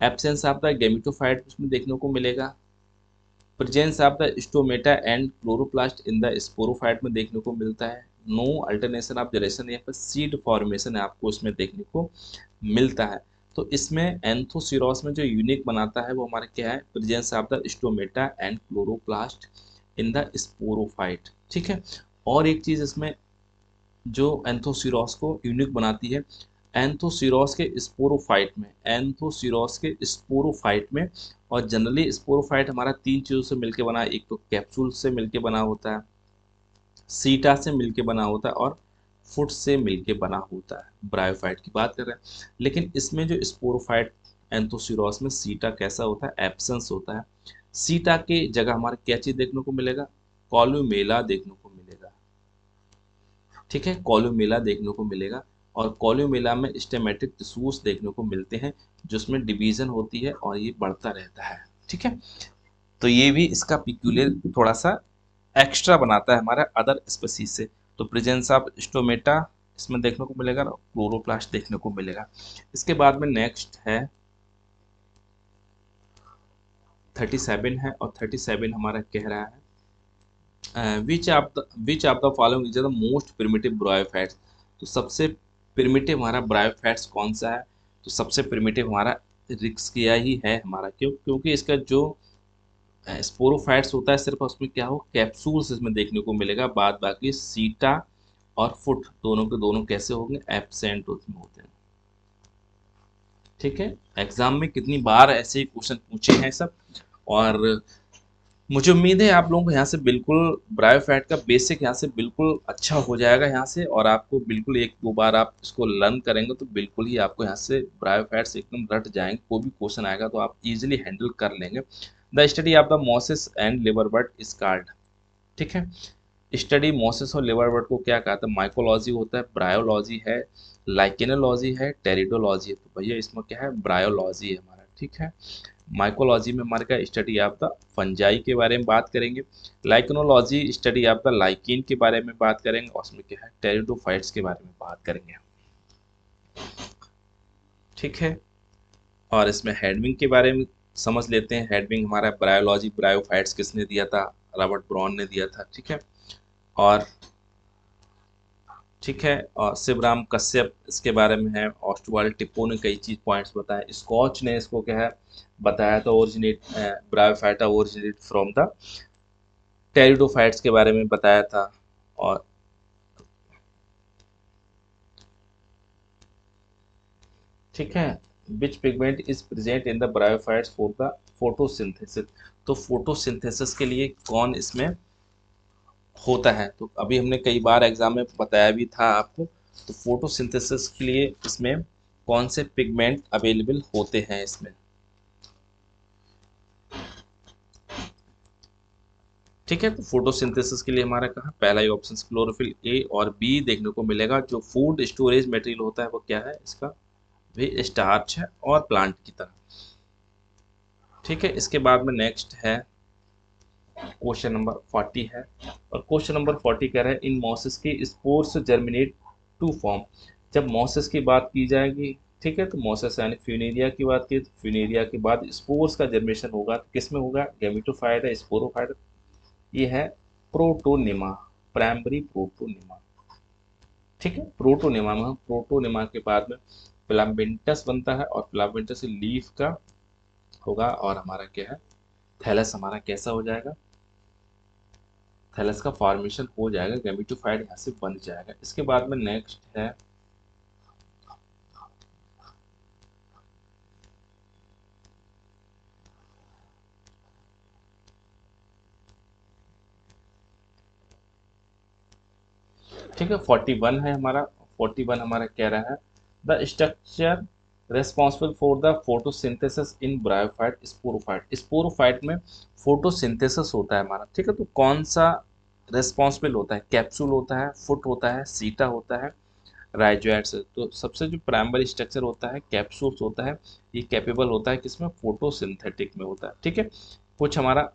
एब्सेंस ऑफ द गैमेटोफाइट उसमें देखने को मिलेगा, presence of the stomata and chloroplast in the sporophyte में देखने को मिलता है, नो अल्टरनेशन ऑफ जनरेशन या फिर सीड फॉर्मेशन है आपको इसमें देखने को मिलता है। तो इसमें एंथोसिरोस में जो यूनिक बनाता है वो हमारा क्या है? Presence of the stomata and chloroplast in the sporophyte. ठीक है, और एक चीज इसमें जो एंथोसिरोस को यूनिक बनाती है, एंथोसिरोस के स्पोरोफाइट में, एंथोसिरोस के स्पोरोफाइट में, और जनरली स्पोरोफाइट हमारा तीन चीज़ों से मिलकर बना है। एक तो कैप्सूल से मिलकर बना होता है, सीटा से मिलकर बना होता है, और फुट से मिलकर बना होता है। ब्रायोफाइट की बात कर रहे हैं, लेकिन इसमें जो स्पोरोफाइट एंथोसिरोस में सीटा कैसा होता है? एब्सेंस होता है। सीटा के जगह हमारे क्या चीज़ देखने को मिलेगा? कॉलुमेला देखने को मिलेगा। ठीक है, कॉलुमेला देखने को मिलेगा, और कॉलुमेला में स्टेमेटिक टिश्यूज देखने को मिलते हैं, जिसमें डिवीजन होती है और ये बढ़ता रहता है। ठीक है, तो ये भी इसका पिक्यूलियर थोड़ा सा एक्स्ट्रा बनाता है हमारा अदर स्पीसीज से। तो प्रेजेंस ऑफ स्टोमेटा इसमें देखने को मिलेगा, क्लोरोप्लास्ट देखने को मिलेगा। इसके बाद में नेक्स्ट है 37 है, और 37 हमारा कह रहा है which of the following is the most primitive bryophytes. तो सबसे प्रिमिटिव हमारा ब्रायोफाइट्स कौन सा है? तो सबसे प्रिमिटिव हमारा रिक्सकिया ही है हमारा। क्यों? क्योंकि इसका जो स्पोरोफाइट्स होता है सिर्फ उसमें क्या हो? कैप्सूल्स इसमें देखने को मिलेगा, बाद बाकी सीटा और फुट दोनों के दोनों कैसे होंगे? एब्सेंट उसमें होते हैं। ठीक है, एग्जाम में कितनी बार ऐसे ही क्वेश्चन पूछे हैं सब, और मुझे उम्मीद है आप लोगों को यहाँ से बिल्कुल ब्रायोफाइट का बेसिक यहाँ से बिल्कुल अच्छा हो जाएगा यहाँ से, और आपको बिल्कुल एक दो बार आप इसको लर्न करेंगे तो बिल्कुल ही आपको यहाँ से ब्रायोफाइट्स एकदम रट जाएंगे। कोई भी क्वेश्चन आएगा तो आप इजीली हैंडल कर लेंगे। The study of the mosses and liverwort is called. ठीक है, स्टडी मॉसेस और लिवरवर्ट को क्या कहता है? माइकोलॉजी होता है, ब्रायोलॉजी है, लाइकेनोलॉजी है, टेरिडोलॉजी है। तो भैया इसमें क्या है? ब्रायोलॉजी है हमारा। ठीक है, माइकोलॉजी में हमारे का स्टडी ऑफ द फंजाई के बारे में बात करेंगे, lichenology study of the lichen के बारे में बात करेंगे, और उसमें क्या है? टेरिडोफाइट्स के बारे में बात करेंगे। ठीक है, और इसमें हेडविंग के बारे में समझ लेते हैं। हेडविंग हमारा ब्रायोलॉजी, ब्रायोफाइट्स किसने दिया था? रॉबर्ट ब्राउन ने दिया था। ठीक है, और ठीक है, और शिवराम कश्यप इसके बारे में है, ऑस्टवाल्ड टिप्पो ने कई चीज पॉइंट्स बताए, स्कॉच ने इसको क्या है बताया था, originate bryophyta originate from the pteridophytes के बारे में बताया था। और ठीक है, which pigment is present in the bryophytes for the photosynthesis. तो फोटोसिंथेसिस के लिए कौन इसमें होता है, तो अभी हमने कई बार एग्जाम में बताया भी था आपको। तो फोटोसिंथेसिस के लिए इसमें कौन से पिगमेंट अवेलेबल होते हैं इसमें। ठीक है, तो फोटोसिंथेसिस के लिए हमारा कहा पहला ही ऑप्शन क्लोरोफिल ए और बी देखने को मिलेगा। जो फूड स्टोरेज मटेरियल होता है वो क्या है इसका, भी स्टार्च है और प्लांट की तरह। ठीक है, इसके बाद में नेक्स्ट है क्वेश्चन नंबर 40 है। और क्वेश्चन नंबर 40 कह रहा है इन मॉसेस के स्पोर्स जर्मिनेट टू फॉर्म। जब मॉसेस की बात की जाएगी, ठीक है, तो मॉसेस यानी फ्यूनेरिया की बात की, तो फ्यूनेरिया के बाद स्पोर्स का जर्मिनेशन होगा, तो किस में होगा, गैमेटोफाइट है, स्पोरोफाइट। ये है प्रोटोनिमा, प्राइमरी प्रोटोनिमा। ठीक है, प्रोटोनिमा में प्रोटोनिमा के बाद में फिलामेंटस बनता है, और फिलामेंटस लीफ का होगा, और हमारा क्या है, थैलस हमारा कैसा हो जाएगा, थैलस का फॉर्मेशन हो जाएगा, गैमेटोफाइट यहाँ से बन जाएगा। इसके बाद में नेक्स्ट है ठीक है 41 है हमारा। 41 हमारा कह रहा है the structure responsible for the photosynthesis in bryophyte sporophyte. Sporophyte में फोटोसिंथेसिस होता है हमारा, ठीक है, तो कौन सा रेस्पॉन्सिबल होता है, कैप्सूल होता है, फुट होता है, सीटा होता है, राइजोइड्स। तो सबसे जो प्राइमरी स्ट्रक्चर होता है कैप्सूल्स होता है, ये कैपेबल होता है किसमें, फोटोसिंथेटिक में होता है। ठीक है, कुछ हमारा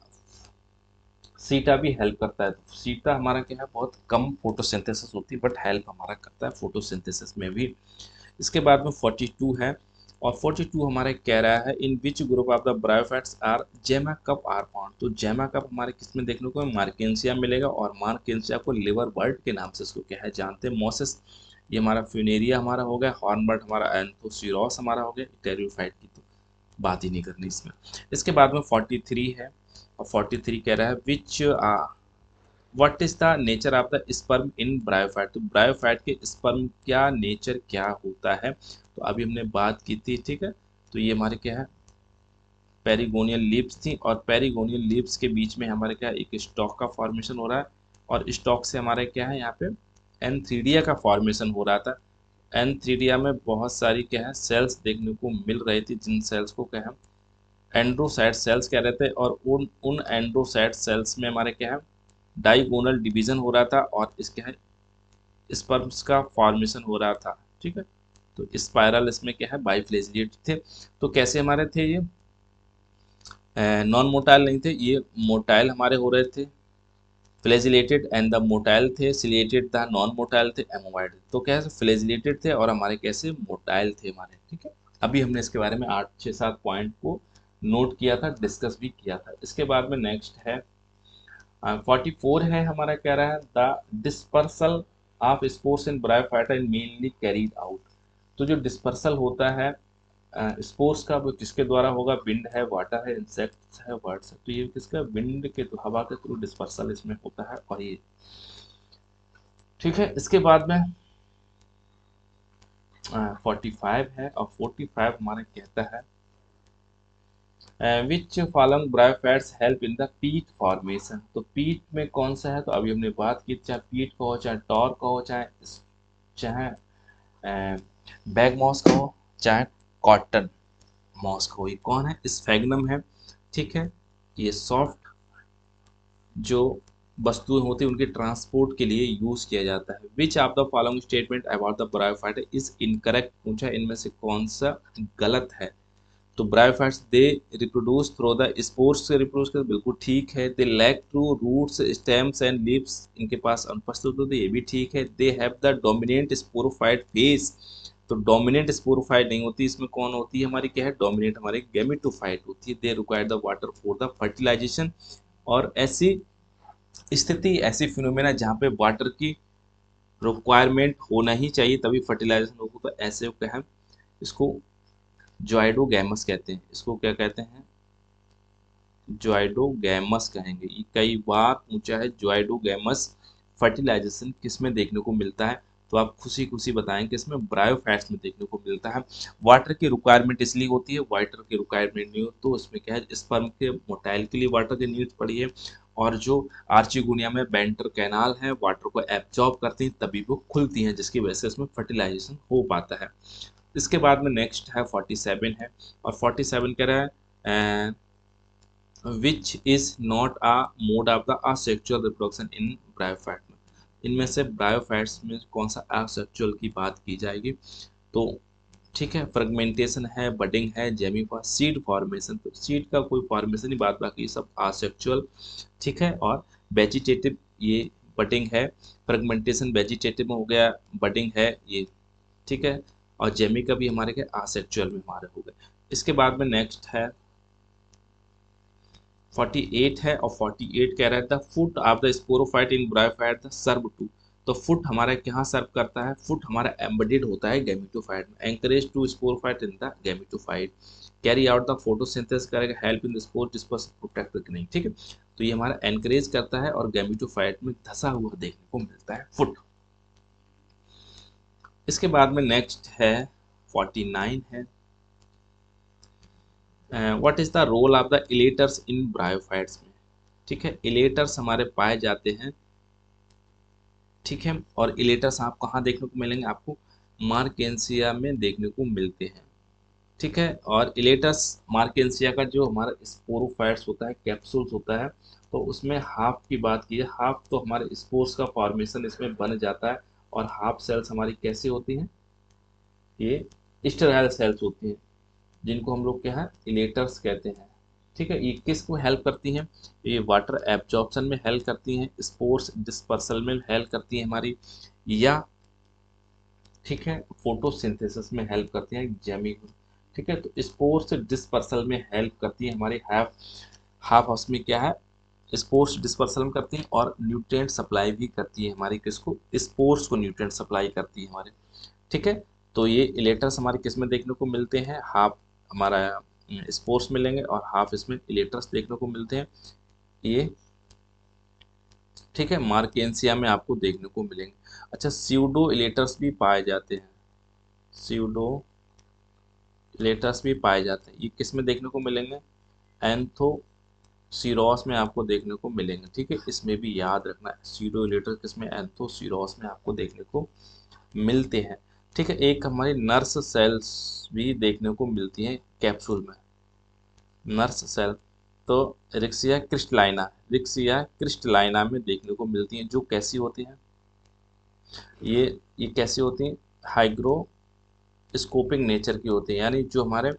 सीटा भी हेल्प करता है। तो सीटा हमारा क्या है, बहुत कम फोटोसिंथेसिस होती है, बट हेल्प हमारा करता है फोटोसिंथेसिस में भी। इसके बाद में 42 है। और 42 हमारे कह रहा है in which group of the bryophytes are gemma cup are found. तो जेमा कप हमारे किस में देखने को, मार्केंसिया मिलेगा, और मार्केंसिया को लिवर बर्ड के नाम से इसको क्या है जानते हैं, मोसेस। ये हमारा फ्यूनेरिया हमारा हो गया, हॉर्नबर्ड हमारा, एंथोसिरोस हमारा हो गया, टेरियोफाइट की तो बात ही नहीं करनी इसमें। इसके बाद में 43 है। और 43 कह रहा है विच what is the nature of the sperm in bryophyte. तो ब्रायोफाइट के स्पर्म क्या नेचर क्या होता है, तो अभी हमने बात की थी। ठीक है, तो ये हमारे क्या है, पेरिगोनियल लीव्स थी, और पेरिगोनियल लीव्स के बीच में हमारे क्या है, एक स्टॉक का फॉर्मेशन हो रहा है, और स्टॉक से हमारे क्या है यहाँ पे एंथीडिया का फॉर्मेशन हो रहा था। एंथीडिया में बहुत सारी क्या है सेल्स देखने को मिल रही थी, जिन सेल्स को क्या है एंड्रोसाइट सेल्स कह रहे थे, और उन उन एंड्रोसाइट सेल्स में हमारे क्या है डाइगोनल डिवीजन हो रहा था, और इसके है स्पर्म्स का फॉर्मेशन हो रहा था। ठीक है, तो स्पाइरल इसमें क्या है बाइफ्लेजिएट थे। तो कैसे हमारे थे ये, नॉन मोटाइल नहीं थे, ये मोटाइल हमारे हो रहे थे, फ्लेजिलेटेड एंड द मोटाइल थे, सिलिएटेड द नॉन मोटाइल थे, एमोवाइड। तो कैसे फ्लेजिलेटेड थे और हमारे कैसे मोटाइल थे हमारे। ठीक है, अभी हमने इसके बारे में 8 6 7 पॉइंट को नोट किया था, डिस्कस भी किया था। इसके बाद में नेक्स्ट है 44 है हमारा, कह रहा है the dispersal of spores in bryophyta in mainly carried out. तो जो डिस्पर्सल होता है स्पोर्स का, वो किसके द्वारा होगा, विंड है, वाटर है, इंसेक्ट्स है, बर्ड्स है। तो ये किसका, विंड के हवा के थ्रू डिस्पर्सल इसमें होता है। और ये ठीक है, इसके बाद में 45 है। और 45 हमारा कहता है which following bryophytes help in the पीट फॉर्मेशन। तो पीट में कौन सा है, तो अभी हमने बात की, चाहे पीट का हो, चाहे टॉर का हो, चाहे चाहे बैग मॉस का हो, चाहे कॉटन मॉस का हो। ये कौन है, स्फेगनम है। ठीक है, ये सॉफ्ट जो वस्तुएं होती है उनके ट्रांसपोर्ट के लिए यूज किया जाता है। Which of the following statement about the bryophyte is incorrect पूछा, इनमें से कौन सा गलत है। तो bryophytes they reproduce through the spores से रिप्रोड्यूस कर, बिल्कुल ठीक है। They lack through roots stems and leaves, इनके पास अनुपस्थित होते, ये भी ठीक है। They have the dominant sporophyte phase, तो डोमिनेंट स्पोरोफाइट नहीं होती इसमें, कौन होती है हमारी, क्या है डोमिनेंट हमारी गैमेटोफाइट होती है। They require the water for the fertilization, और ऐसी स्थिति, ऐसी फिनोमेना जहाँ पे वाटर की रिक्वायरमेंट होना ही चाहिए तभी फर्टिलाइजेशन होगा, तो ऐसे क्या है, इसको जॉइडोगैमस कहते हैं। इसको क्या कहते हैं, जोइडोगैमस कहेंगे। ये कई बार पूछा है, जोइडोगैमस फर्टिलाइजेशन किस में देखने को मिलता है, तो आप खुशी खुशी बताएं कि इसमें ब्रायोफाइट्स में देखने को मिलता है। वाटर की रिक्वायरमेंट इसलिए होती है, वाटर की रिक्वायरमेंट नहीं हो तो उसमें क्या है, स्पर्म के मोटाइल के लिए वाटर की नीड पड़ी है, और जो आर्चिगोनिया में बेंटर कैनाल है वाटर को एब्जॉर्ब करती हैं तभी वो खुलती हैं, जिसकी वजह से इसमें फर्टिलाइजेशन हो पाता है। इसके बाद में नेक्स्ट है 47 है, और 47 कह रहा है which is not a mode of the asexual reproduction in bryophyte में। इनमें से ब्रायोफाइट्स में कौन सा असेक्सुअल की बात की जाएगी, तो ठीक है, फ्रेगमेंटेशन है, बडिंग है, जेमीफा, सीड फॉर्मेशन, तो सीड का कोई फॉर्मेशन ही बात, बाकी सब असेक्सुअल, ठीक है। और वेजिटेटिव ये बडिंग है, फ्रेगमेंटेशन वेजिटेटिव में हो गया, बडिंग है ये, ठीक है, और जेमी का भी हमारे क्या असेक्सुअल में हमारे हो गए। इसके बाद में नेक्स्ट है 48 है, और 48 कह रहा है the foot of the sporophyte in bryophyte the serve to. तो फुट हमारा क्या सर्व करता है, फुट हमारा एम्बेडेड होता है गैमेटोफाइट में, anchorage to sporophyte in the gametophyte, carry out the photosynthesis करेगा, help in the spore disperse protect the नहीं, ठीक है। तो ये हमारा एनकरेज करता है और गैमेटोफाइट में धसा हुआ देखने को मिलता है फुट। इसके बाद में नेक्स्ट है 49 है, what is the role of the elaters in bryophytes में, ठीक है। इलेटर्स हमारे पाए जाते हैं, ठीक है, और इलेटर्स आप कहाँ देखने को मिलेंगे, आपको मार्केंसिया में देखने को मिलते हैं, ठीक है। और इलेटस मार्केंसिया का जो हमारा स्पोरोफाइट्स होता है, कैप्सूल्स होता है, तो उसमें हाफ की बात की है, हाफ तो हमारे स्पोर्स का फॉर्मेशन इसमें बन जाता है, और हाफ सेल्स हमारी कैसी होती हैं, ये स्टेराइल सेल्स होती हैं, जिनको हम लोग क्या है इलेटर्स कहते हैं, ठीक है। ये किसको हेल्प करती हैं, ये वाटर एब्जॉर्प्शन में हेल्प करती हैं, स्पोर्स डिस्पर्सल में हेल्प करती हैं हमारी, या ठीक है फोटोसिंथेसिस में हेल्प करती हैं जेमी, ठीक है। तो स्पोर्स डिस्पर्सल में हेल्प करती है हमारी, हाफ हाफ उसमें क्या है स्पोर्स डिस्पर्सल में करती हैं, और न्यूट्रिएंट सप्लाई भी करती है हमारी, किसको, स्पोर्स को न्यूट्रिएंट सप्लाई करती है हमारे, ठीक है। तो ये इलेटर्स हमारे किस में देखने को मिलते हैं, हाफ हमारा स्पोर्स मिलेंगे और हाफ इसमें इलेटर्स देखने को मिलते हैं ये, ठीक है, मार्केंसिया में आपको देखने को मिलेंगे। अच्छा, स्यूडो इलेटर्स भी पाए जाते हैं, स्यूडो इलेटर्स भी पाए जाते हैं, ये किस में देखने को मिलेंगे, एंथोसीरोस में आपको देखने को मिलेंगे, ठीक है। इसमें भी याद रखना है स्यूडो इलेटर्स किस में, एंथोसीरोस में आपको देखने को मिलते हैं, ठीक है। एक हमारी नर्स सेल्स भी देखने को मिलती हैं कैप्सूल में, नर्स सेल, तो रिक्सिया क्रिस्टलाइना में देखने को मिलती हैं, जो कैसी होती हैं, ये कैसी होती हैं, हाइग्रोस्कोपिक नेचर की होती हैं, यानी जो हमारे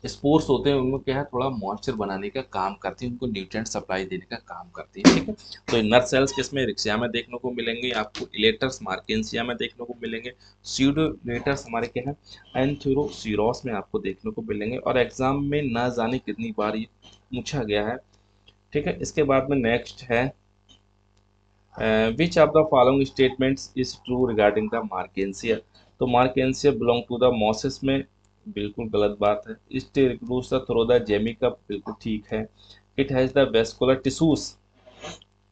स्पोर्स होते हैं उनमें क्या है थोड़ा मॉइस्चर बनाने का काम करती हैं, उनको न्यूट्रिएंट सप्लाई देने का काम करती है, ठीक है। तो नर्व सेल्स किसमें, रिक्सिया में देखने को मिलेंगे आपको, इलेटर्स मार्केंसिया में देखने को मिलेंगे, स्यूडोइलेटर्स हमारे क्या है एंथोसीरोस में आपको देखने को मिलेंगे, और एग्जाम में ना जाने कितनी बार ये पूछा गया है, ठीक है। इसके बाद में नेक्स्ट है which of the following statements is true regarding the marchantia, तो marchantia belong to the mosses में, बिल्कुल गलत बात है। It recruits the through the gemmae, बिल्कुल ठीक है। It has the vascular tissues,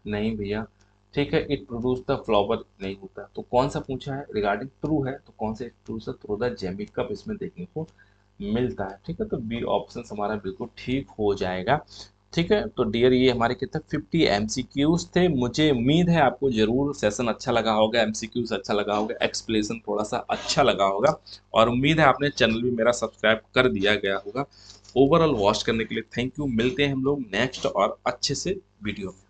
नहीं भैया, ठीक है। इट प्रोड्यूस द फ्लावर, नहीं होता, तो कौन सा पूछा है रिगार्डिंग ट्रू है, तो कौन से थ्रू द जेमिका इसमें देखने को मिलता है, ठीक है। तो बी ऑप्शन हमारा बिल्कुल ठीक हो जाएगा, ठीक है। तो डियर ये हमारे कितने 50 एमसीक्यूज थे, मुझे उम्मीद है आपको जरूर सेशन अच्छा लगा होगा, एमसीक्यूज अच्छा लगा होगा, एक्सप्लेनेशन थोड़ा सा अच्छा लगा होगा, और उम्मीद है आपने चैनल भी मेरा सब्सक्राइब कर दिया गया होगा। ओवरऑल वॉच करने के लिए थैंक यू, मिलते हैं हम लोग नेक्स्ट और अच्छे से वीडियो में।